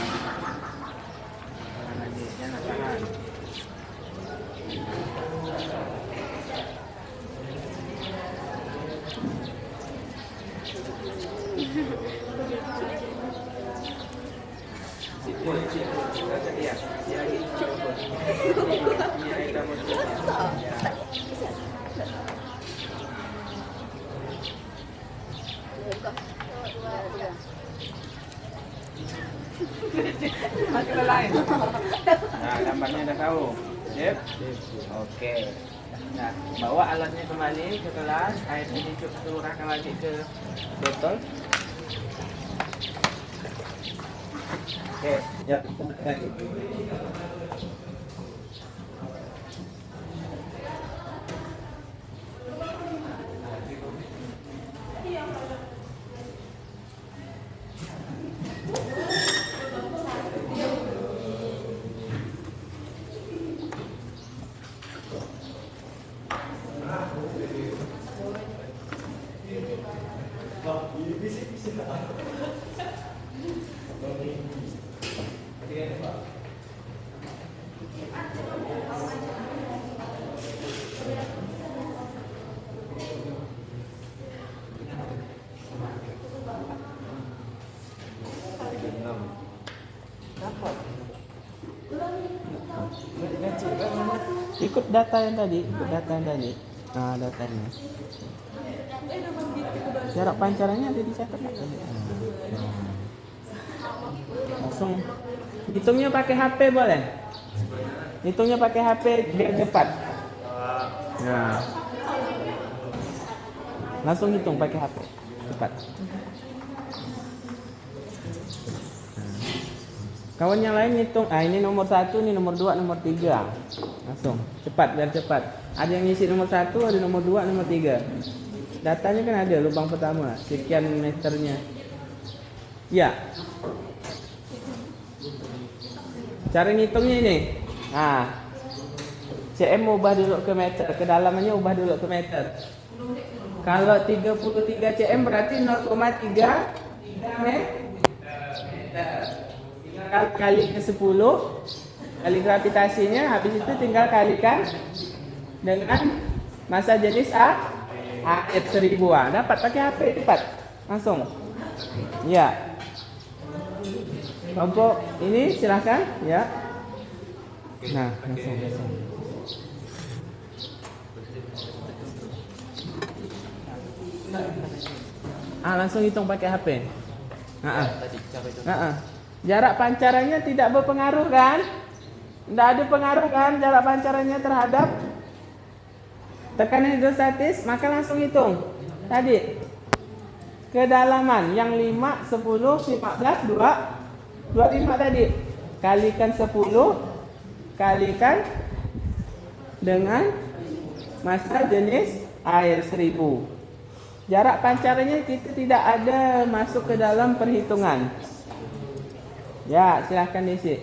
Tahan lagi. Jangan tahan. Nah, gambarnya udah tahu. Sip? Oke. Nah, bawa alatnya kembali ke kelas. Airnya dicurahkan lagi ke botol. Oke, ya. Ikut data yang tadi. Nah, datanya. Jarak pancarannya ada dicatat. Langsung hitungnya pakai HP boleh? Hitungnya pakai HP biar cepat. Nah. Langsung hitung pakai HP. Cepat. Kawan yang lain hitung, ini nomor 1, ini nomor 2, nomor 3. Langsung, cepat, biar cepat. Ada yang ngisi nomor 1, ada nomor 2, nomor 3. Datanya kan ada, lubang pertama, sekian meternya. Ya. Cara ngitungnya ini. Nah, cm ubah dulu ke meter, kedalamannya ubah dulu ke meter. Kalau 33 cm berarti 0,3 meter. Kali ke 10 kali gravitasinya, habis itu tinggal kalikan dengan massa jenis air 1000. Dapat pakai HP cepat langsung ya. Kelompok ini silahkan ya. Nah langsung Langsung hitung pakai HP. Jarak pancarannya tidak berpengaruh kan? Tidak ada pengaruh kan jarak pancarannya terhadap tekanan hidrostatis, maka langsung hitung. Tadi kedalaman yang 5, 10, 15, 25 tadi. Kalikan 10, kalikan dengan massa jenis air 1000. Jarak pancarannya kita tidak ada masuk ke dalam perhitungan. Ya, silahkan diisi.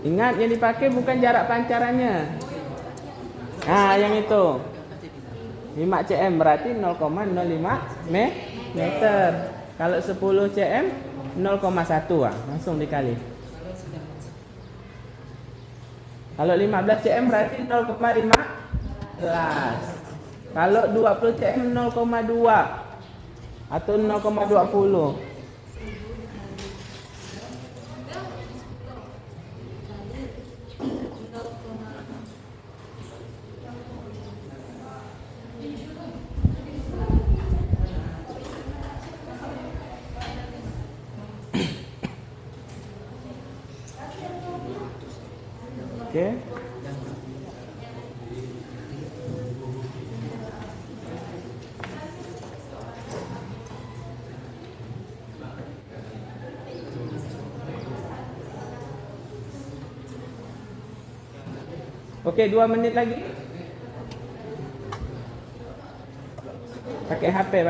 Ingat yang dipakai bukan jarak pancarannya. Nah, yang itu 5 cm berarti 0,05 meter. Kalau 10 cm 0,1 langsung dikali. Kalau 15 cm berarti 0,15. Kalau 20 cm 0,2 atau 0,20. Oke. Oke, 2 menit lagi. Pakai HP,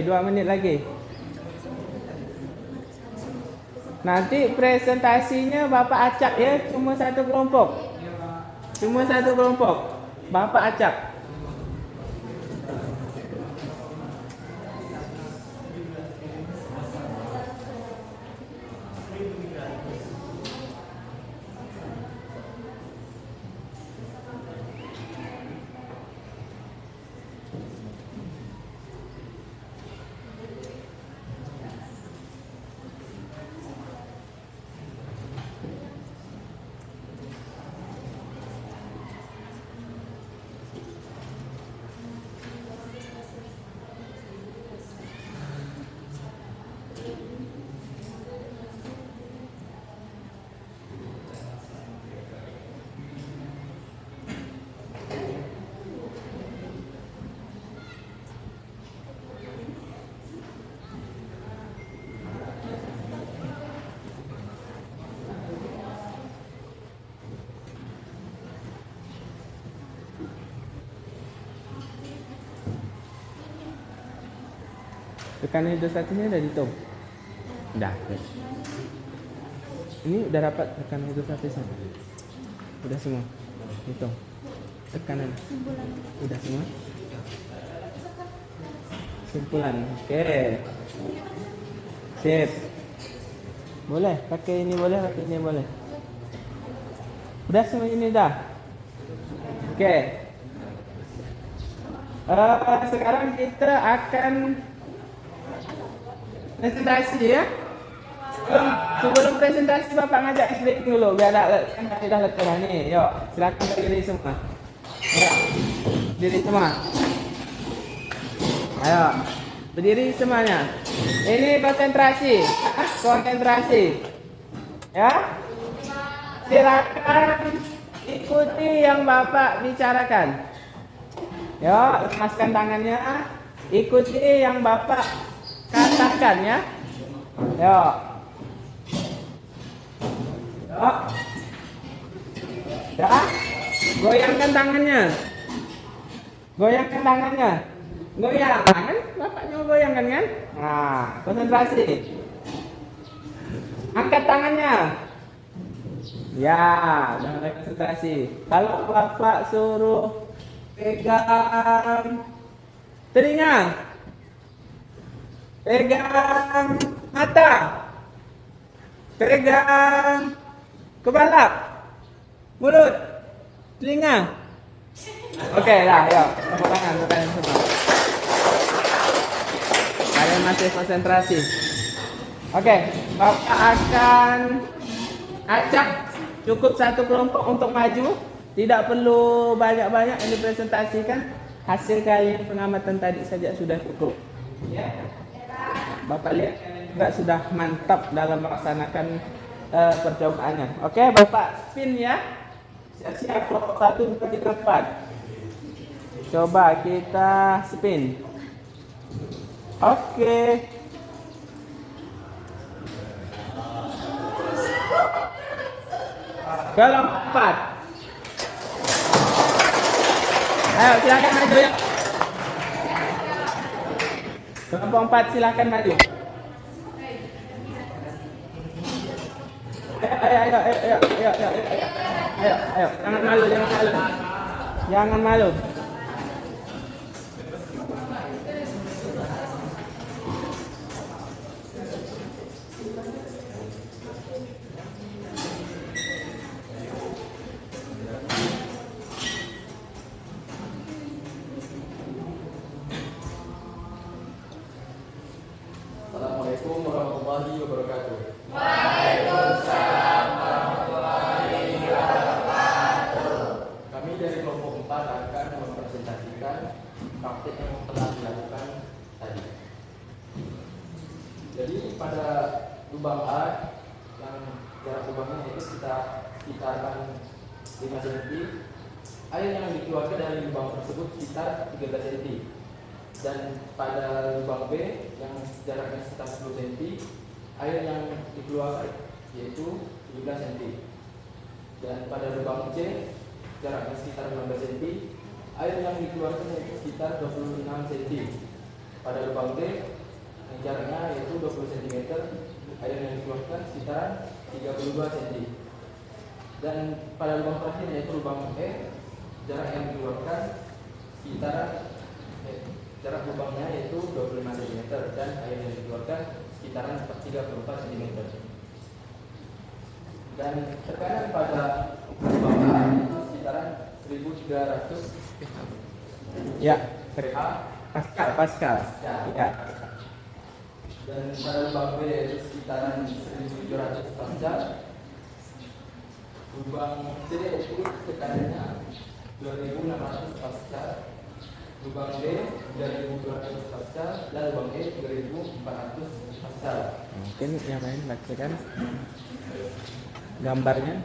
2 menit lagi. Nanti presentasinya Bapak acak ya, cuma satu kelompok. Bapak acak. Tekanan hidrostatisnya udah dihitung? Udah. Ini udah dapat tekanan hidrostatisnya? Udah semua? Hitung. Tekanan? Udah semua? Simpulan. Oke. Sip. Boleh pakai ini, boleh pakai ini, boleh. Udah semua ini dah? Oke. Sekarang kita akan presentasi ya. Sebelum presentasi Bapak ngajak SBK dulu biar kan dah letih nih. Yuk, silakan berdiri semua. Ya. Berdiri semua. Ayo, berdiri semuanya. Ini konsentrasi. Ya. Silakan ikuti yang Bapak bicarakan. Yuk, lepaskan tangannya. Ikuti yang Bapak katakan ya. Yuk. Yuk. Ya. Goyangkan tangannya. Goyang. Kan? Bapaknya goyangkan kan? Nah, konsentrasi. Angkat tangannya. Ya, udah mulai konsentrasi. Kalau Bapak suruh pegang telinga, pegang mata, pegang kepala, mulut, telinga. Oke lah, yuk, tepuk tangan semua. Kalian masih konsentrasi. Oke, Bapak akan acak Cukup satu kelompok untuk maju. Tidak perlu banyak-banyak yang dipresentasikan. Hasil kalian pengamatan tadi saja sudah cukup. Ya. Bapak lihat kalian juga sudah mantap dalam melaksanakan percobaannya. Oke, Bapak spin ya. Siap-siap kelompok 1, 2, 3, 4. Coba kita spin. Oke. Kelompok 4. Ayo silakan maju ya. Kelompok 4 silakan maju. Ayo, jangan malu. Jangan malu. Assalamualaikum warahmatullahi wabarakatuh. Kami dari kelompok 4 akan mempresentasikan praktik yang telah dilakukan tadi. Jadi pada lubang A yang jarak lubangnya itu sekitaran 5 cm, air yang dikeluarkan dari lubang tersebut sekitar 13 cm. Dan pada lubang B yang jaraknya sekitar 10 cm, air yang dikeluarkan yaitu 17 cm. Dan pada lubang C jaraknya sekitar 15 cm, air yang dikeluarkan yaitu sekitar 26 cm. Pada lubang D yang jaraknya yaitu 20 cm, air yang dikeluarkan sekitar 32 cm. Dan pada lubang terakhir yaitu lubang E, jarak yang dikeluarkan jarak lubangnya yaitu 25 cm dan air yang dikeluarkan sekitaran 34 cm. Dan tekanan pada lubang A itu sekitaran 1300 Ya, PA Pascal. Ya. dan pada lubang B itu sekitaran 1700 Pascal. Lubang C itu tekanannya 2600 Pascal. Lubang D 3200 Pascal dan lubang E 3400 Pascal. Mungkin yang lain bacakan gambarnya.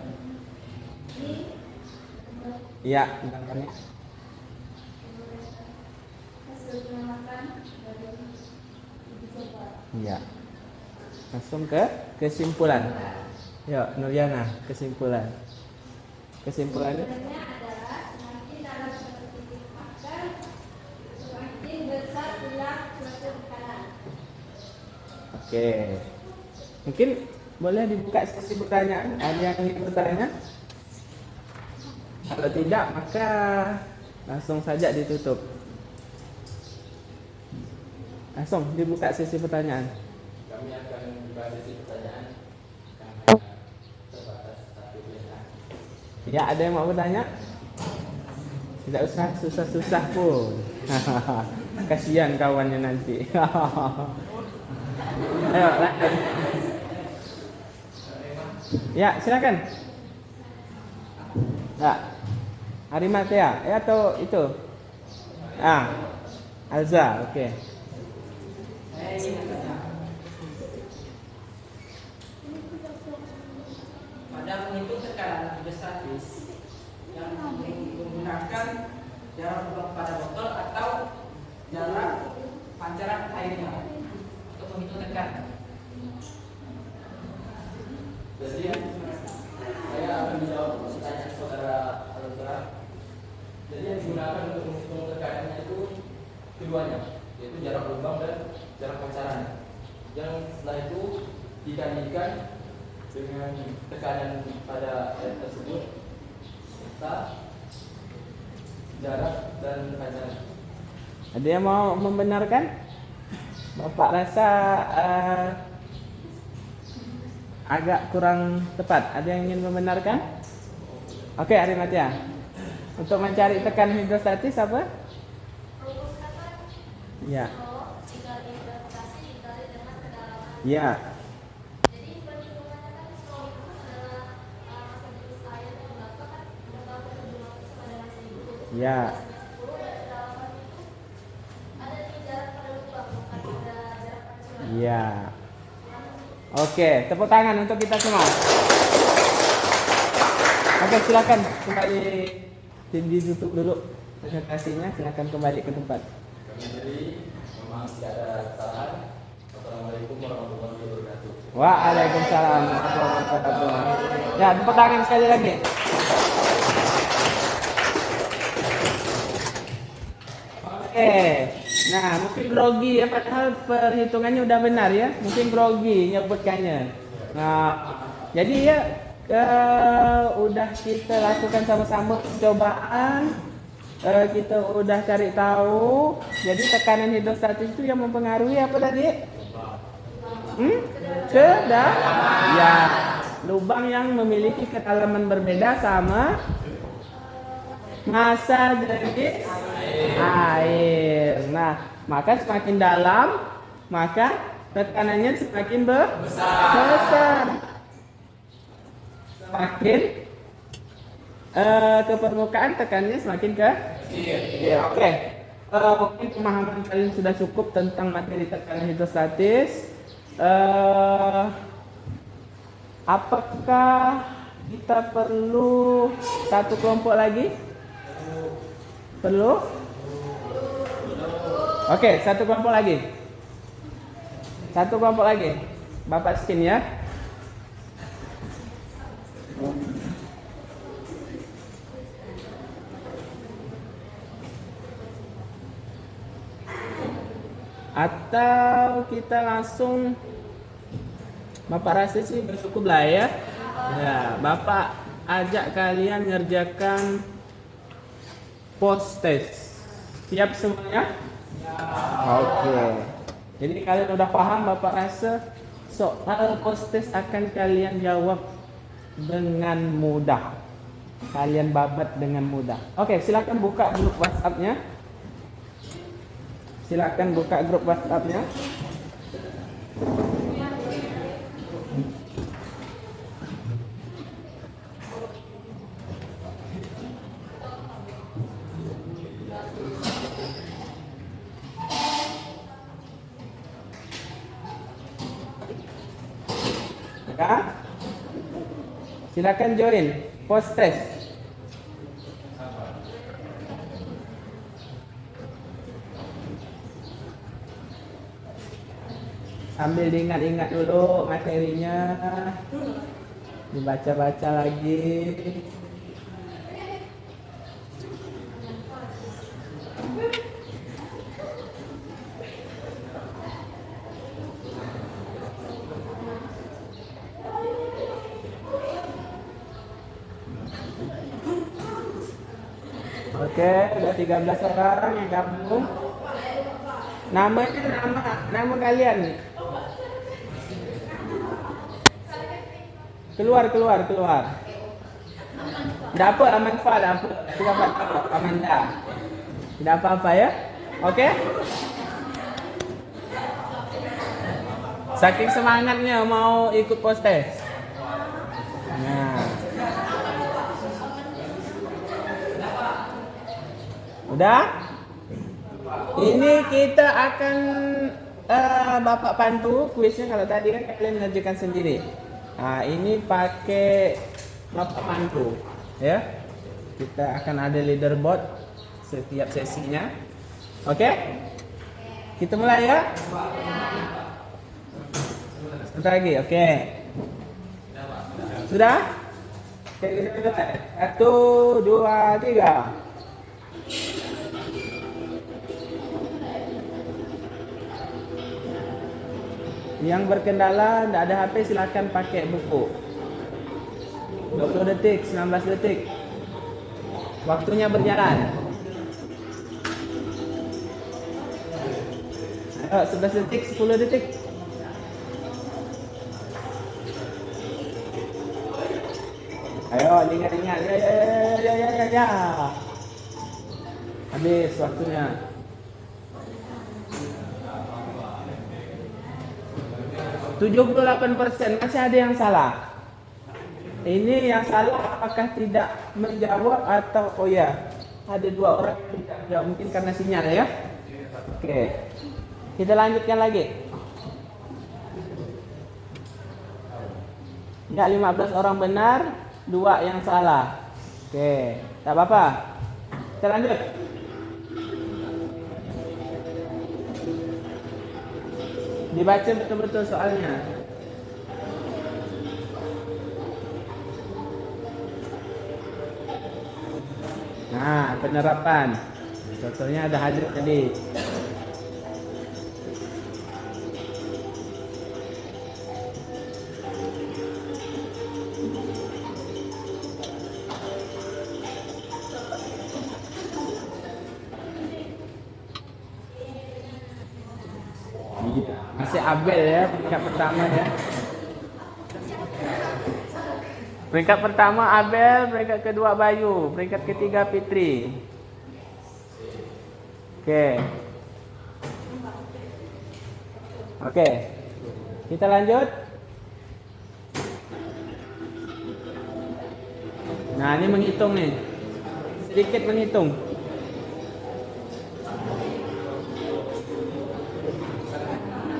Iya, gambarnya. Hasil pengamatan dari uji coba. Iya. Langsung ke kesimpulan. Yuk, Nuriana, kesimpulan. Kesimpulannya? Sebenarnya adalah semakin dalam seperti dimakan, semakin besar tulang suatu tekanan. Oke. Mungkin boleh dibuka sesi pertanyaan. Ada yang ingin bertanya? Kalau tidak, maka langsung saja ditutup. Langsung dibuka sesi pertanyaan. Kami akan membuka sesi pertanyaan yang hanya terbatas 1 menit. Ya, ada yang mau bertanya? Tidak usah susah-susah pun. Kasihan kawannya nanti. Ayo, lanjut. Ya, silakan. Ya. Arimatea, ya atau itu? Alza, oke. Saya ingin bertanya, pada menghitung tekanan hidrostatis yang menggunakan jarak lubang pada botol atau jarak pancaran airnya untuk menghitung tekanan. Jadi saya akan menjawab pertanyaan saudara Alza. Jadi yang digunakan untuk menghitung tekanannya itu keduanya, yaitu jarak lubang dan jarak pancaran. Yang setelah itu dikalikan dengan tekanan pada air tersebut serta jarak dan pancaran. Ada yang mau membenarkan? Bapak rasa agak kurang tepat. Ada yang ingin membenarkan? Oke, Arimatea. Untuk mencari tekanan hidrostatis apa? Rumus kata Ya. dikali gravitasi dikali dengan kedalaman. Ya. Jadi perhitungannya kan kalau itu adalah masa Ya. Ya. Oke, tepuk tangan untuk kita semua. Oke, silakan kembali ditutup dulu presentasinya. Silakan kembali ke tempat. Kami sendiri memang tidak ada kesalahan. Wassalamualaikum warahmatullahi wabarakatuh. Waalaikumsalam warahmatullahi wabarakatuh. Ya, tepuk tangan sekali lagi. Oke, nah mungkin grogi ya, padahal perhitungannya udah benar ya. Mungkin grogi nyebutkannya. Nah, jadi ya udah kita lakukan sama-sama percobaan. Kita udah cari tahu. Jadi tekanan hidrostatis itu yang mempengaruhi apa tadi? Kedalaman. Ya, lubang yang memiliki kedalaman berbeda sama massa dari air. Nah, maka semakin dalam, maka tekanannya semakin besar. Semakin ke permukaan tekanannya semakin ke ya, oke. Mungkin pemahaman kalian sudah cukup tentang materi tekanan hidrostatis. Apakah kita perlu satu kelompok lagi? Perlu? Oke, satu kelompok lagi. Satu kelompok lagi. Bapak skin ya. Atau kita langsung Bapak rasa sih bercukup lah ya. Ya, Bapak ajak kalian ngerjakan post test. Siap semuanya? Oke. Jadi kalian udah paham, Bapak rasa soal post test akan kalian jawab dengan mudah. Kalian babat dengan mudah. Oke, silakan buka grup WhatsApp-nya. Silakan buka grup WhatsApp-nya. Ya. Silakan join post test. Sambil diingat-ingat dulu materinya, dibaca-baca lagi. Oke, udah 13 orang yang gabung. Namanya nama kalian. Keluar. Tidak apa, Amanfa, tidak apa, Amanda. Tidak apa-apa ya. Oke? Saking semangatnya mau ikut post test. Nah. Udah? Ini kita akan Bapak pantu kuisnya. Kalau tadi kan kalian mengerjakan sendiri. Nah, ini pakai Bapak pantu ya. Kita akan ada leaderboard setiap sesinya. Oke? Kita mulai ya. Sebentar lagi, oke. Sudah? Oke, kita mulai. 1, 2, 3. Yang berkendala tidak ada HP silakan pakai buku. 20 detik, 19 detik. Waktunya berjalan. Ayo, 11 detik, 10 detik. Ayo, ingat-ingat. Ya. Habis waktunya. 78% masih ada yang salah. Ini yang salah apakah tidak menjawab atau oh ya. ada 2 orang yang tidak menjawab, mungkin karena sinyal ya. Oke, kita lanjutkan lagi. Ya, 15 orang benar, 2 yang salah. Oke, tak apa-apa. Kita lanjut. Dibaca betul-betul soalnya. Nah, penerapan. Contohnya ada hadir tadi. Masih Abel ya, peringkat pertama ya. Peringkat pertama Abel, peringkat kedua Bayu, peringkat ketiga Fitri. Oke, kita lanjut. Nah, ini menghitung nih, sedikit menghitung.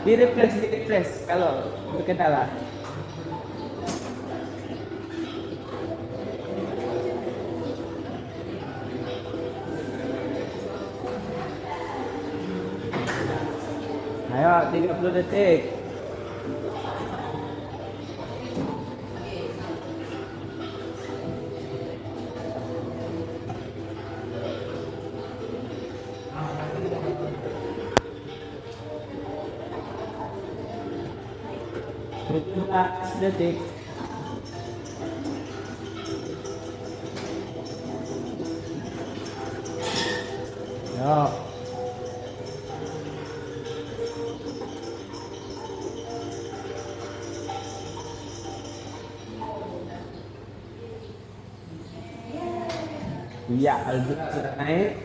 Di refresh kalau berkendala. Ayo, 30 detik. Detik. Yo. Ya, Aldra sudah naik.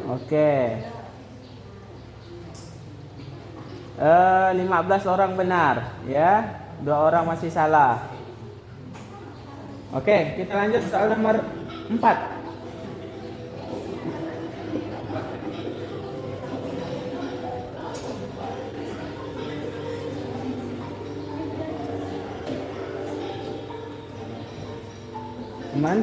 Oke. 15 orang benar, ya. 2 orang masih salah. Oke, kita lanjut soal nomor 4. Teman.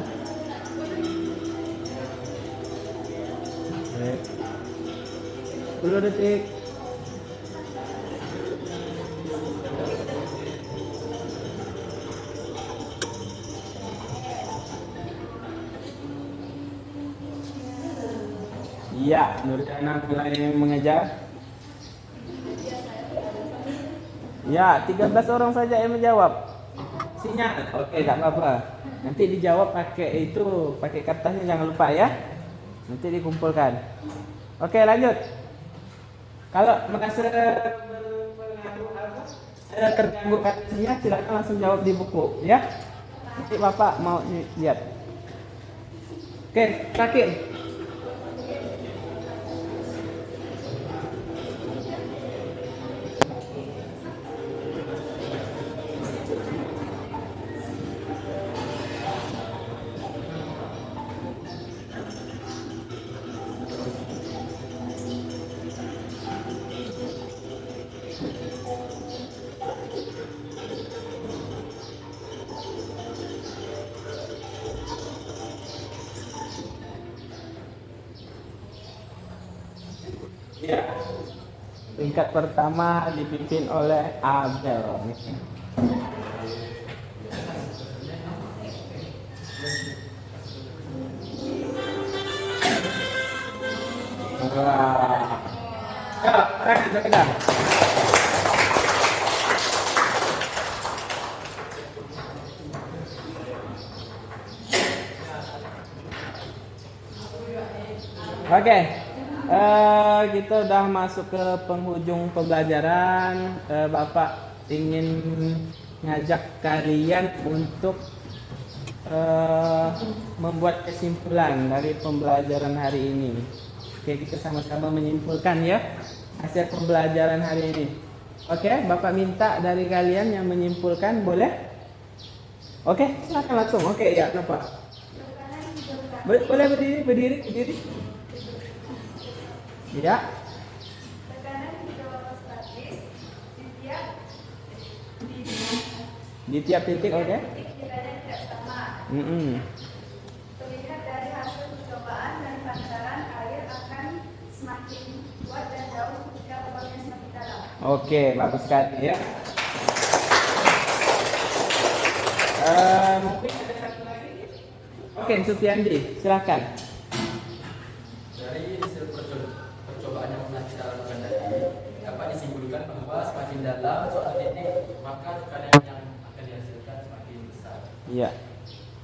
10 detik. Ya, Nurdana mulai mengejar. Ya, 13 orang saja yang menjawab. Sinyal. Oke, tak apa-apa. Nanti dijawab pakai itu, pakai kertasnya jangan lupa ya. Nanti dikumpulkan. Oke, lanjut. Kalau merasa terganggu katanya, silakan langsung jawab di buku ya. Nanti Bapak mau lihat. Oke, terakhir. Ya, peringkat pertama dipimpin oleh Abel. Wah. Ya, Oke. Kita udah masuk ke penghujung pembelajaran. Bapak ingin ngajak kalian untuk membuat kesimpulan dari pembelajaran hari ini. Oke, kita sama-sama menyimpulkan ya hasil pembelajaran hari ini. Oke, Bapak minta dari kalian yang menyimpulkan, boleh? Oke, silakan langsung. Oke, ya, kenapa? Tekanan hidrostatis. Boleh berdiri. Ya. Tekanan hidrostatis Di tiap titik, oke. titik nilainya tidak sama. Terlihat dari hasil percobaan dan pancaran air akan semakin kuat dan jauh ketika lubangnya semakin dalam. Oke, bagus sekali ya. Mungkin ada satu lagi. Oke, Supiandi, silakan. Dari hasil percobaan yang pernah kita lakukan tadi, dapat disimpulkan bahwa semakin dalam suatu titik, maka tekanan yang akan dihasilkan semakin besar. Iya.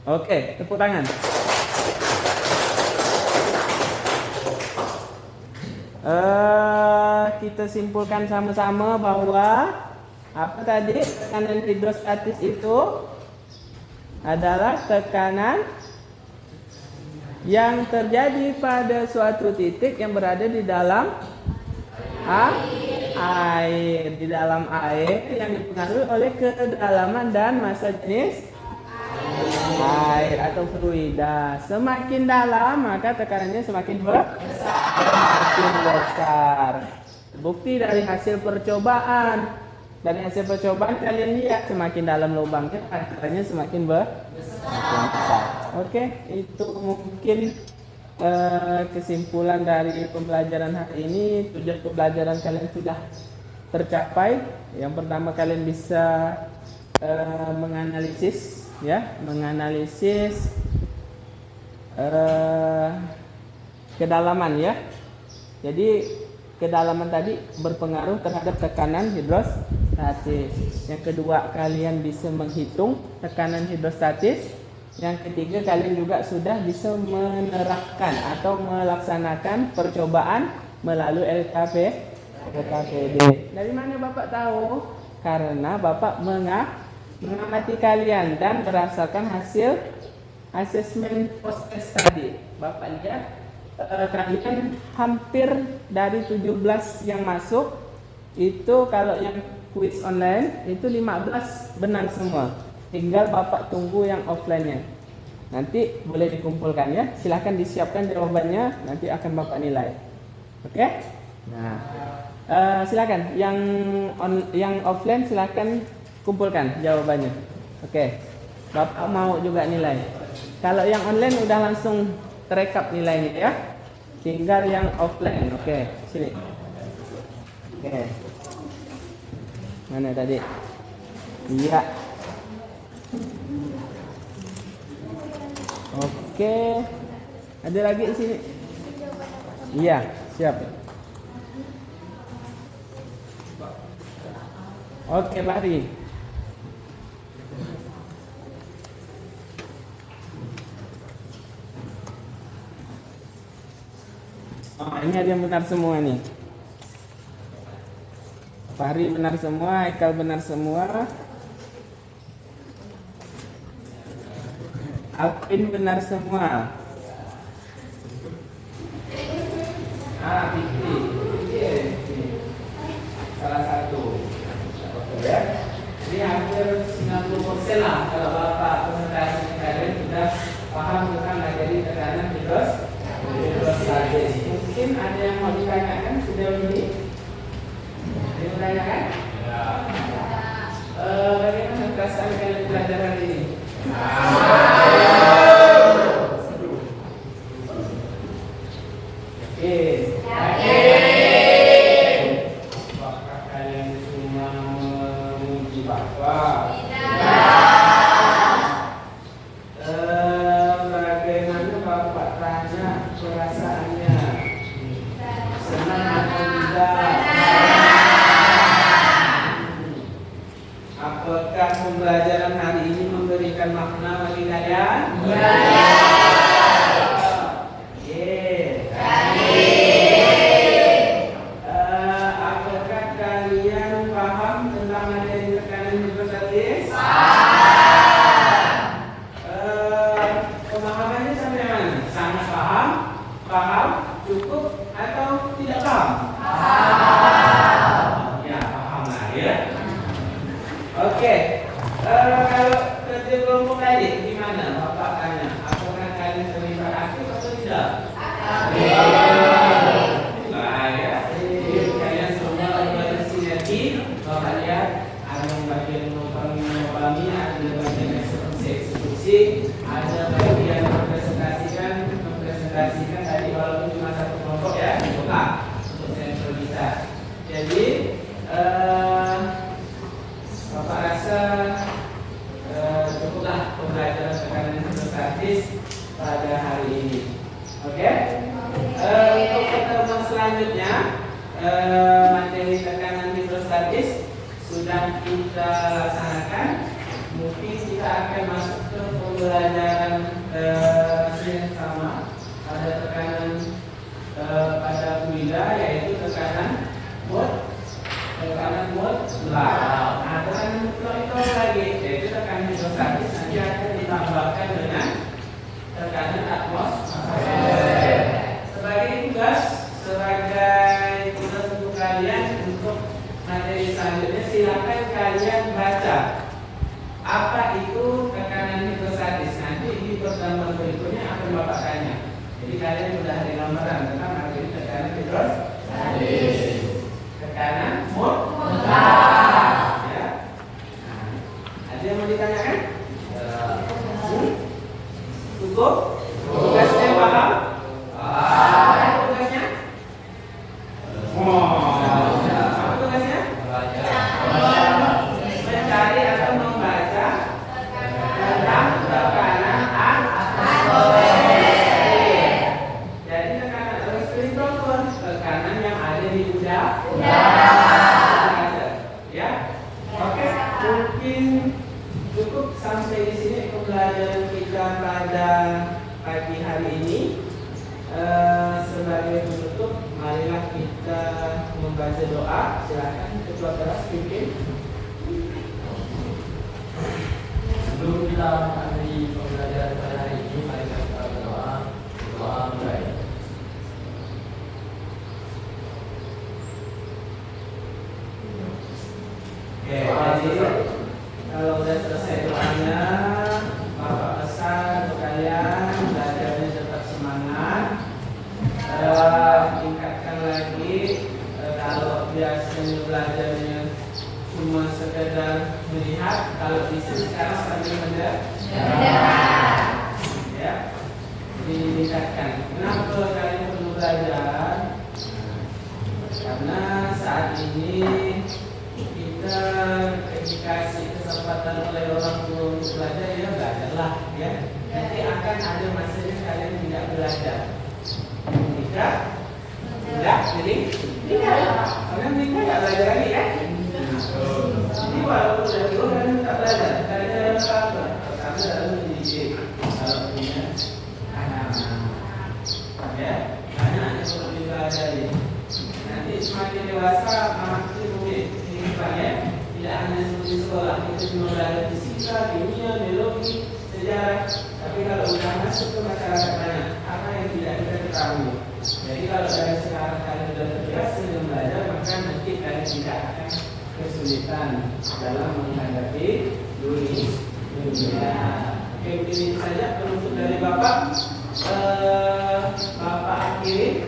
Oke, tepuk tangan. Kita simpulkan sama-sama bahwa apa tadi? Tekanan hidrostatis itu adalah tekanan yang terjadi pada suatu titik yang berada di dalam air, di dalam air yang dipengaruhi oleh kedalaman dan massa jenis air atau fluida. Semakin dalam maka tekanannya semakin besar. Bukti dari hasil percobaan. Dari hasil percobaan kalian lihat semakin dalam lubangnya tekanannya semakin besar. Oke, itu mungkin kesimpulan dari pembelajaran hari ini. Tujuan pembelajaran kalian sudah tercapai. Yang pertama kalian bisa menganalisis kedalaman ya. Jadi kedalaman tadi berpengaruh terhadap tekanan hidrostatis. Yang kedua, kalian bisa menghitung tekanan hidrostatis. Yang ketiga, kalian juga sudah bisa menerapkan atau melaksanakan percobaan melalui LKPD. Dari mana Bapak tahu? Karena Bapak mengamati kalian dan berdasarkan hasil asesmen post-test tadi. Bapak lihat kalian hampir dari 17 yang masuk itu kalau yang quiz online itu 15 benar semua. Tinggal Bapak tunggu yang offline-nya. Nanti boleh dikumpulkan ya. Silahkan disiapkan jawabannya, nanti akan Bapak nilai. Oke? Nah, silakan yang offline silahkan kumpulkan jawabannya. Oke. Bapak mau juga nilai. Kalau yang online udah langsung terekap nilainya ya. Tinggal yang offline. Oke, sini. Oke. Mana tadi? Iya. Oke. Ada lagi di sini? Iya, siap. Oke, mari. Oh, ini ada yang benar semua nih. Fahri benar semua, Haikal benar semua. Alvin benar semua. Fikri. Salah satu. Ya. Ini hampir 90% lah kalau Bapak peserta kalian sudah paham tentang materi tekanan hidrostatis. Mungkin ada yang mau ditanyakan sejauh ini? Ada yang ditanyakan? Ya. Bagaimana perasaan kalian belajar hari ini? Apakah kalian semua memuji Bapak? Bagaimana Bapak tanya perasaannya? Senang atau tidak? Apakah pembelajaran hari ini memberikan makna bagi kalian? Apakah kalian paham tentang materi tekanan hidrostatis? Pemahamannya sampai mana? Sangat paham? Paham? Cukup? Atau tidak paham? Ya, paham lah ya. Oke. Kalau kerja kelompok tadi gimana? Bapak tanya, apakah kalian terlibat aktif atau tidak? Kalian semua bersinergi. Bapak lihat ada bagian menopami, ada bagian eksekusi, ada bagian mempresentasikan tadi walaupun cuma satu kelompok ya, buka untuk sampel kita. Jadi Bapak rasa cukuplah pembelajaran tekanan hidrostatis pada hari ini. Oke? Untuk pertemuan selanjutnya materi tekanan hidrostatis sudah kita laksanakan. Mungkin kita akan masuk ke pembelajaran yang sama. Ada tekanan pada fluida, yaitu tekanan mode belakang. Nah, tekanan itu lagi, yaitu tekanan hidrostatis nanti akan ditambahkan dengan tekanan atmosfer. Sebagai tugas untuk kalian untuk materi selanjutnya, silakan kalian baca apa itu tekanan hidrostatis. Nanti di pertemuan berikutnya akan Bapak tanya. Jadi kalian sudah ada gambaran tentang materi tekanan hidrostatis. Tekanan mutlak. Ya. Nah, ada yang mau ditanyakan? Cukup? Tugasnya paham? Apa tugasnya? Apa tugasnya? Mencari atau membaca tentang tekanan atmosfer. Jadi tekanan atmosfer itu tekanan yang ada di udara. Ya, oke. Mungkin cukup sampai di sini pembelajaran kita pada pagi hari ini. Sebagai penutup, marilah kita membaca doa. Silakan Ketua Kelas pimpin. Sebelum kita mengakhiri pembelajaran pada hari ini, mari kita berdoa. Doa mulai. Oke, jadi kalau sudah selesai doanya, Bapak pesan untuk kalian belajarnya tetap semangat. Tingkatkan lagi. Kalau biasanya belajarnya cuma sekedar melihat, kalau bisa sekarang sambil mendengar. Ya, ditingkatkan. Kenapa kalian perlu belajar? Karena saat ini kita dikasih kesempatan oleh orang tua untuk belajar, ya belajarlah ya. Nanti akan ada masanya kalian tidak belajar. Tidak, jadi tidak. Kalian tidak belajar lagi ya. Jadi walaupun sudah tua kalian tak belajar. Kalian ada apa? Pertama lalu mendidik. Kalau punya anak, ya, anak yang perlu dipelajari. Nanti semakin dewasa makin rumit kehidupannya. Tidak hanya seperti sekolah, kita cuma belajar fisika, kimia, biologi, sejarah. Tapi kalau sudah masuk ke masyarakat banyak apa yang tidak kita ketahui. Jadi kalau dari sekarang kalian sudah terbiasa dengan belajar, maka nanti kalian tidak akan kesulitan dalam menghadapi dunia. Oke, ini saja penutup dari Bapak. Bapak akhiri.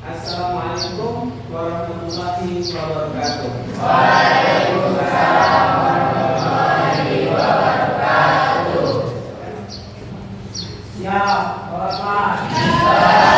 Assalamualaikum warahmatullahi wabarakatuh. Waalaikumsalam warahmatullahi wabarakatuh. Siap, hormat.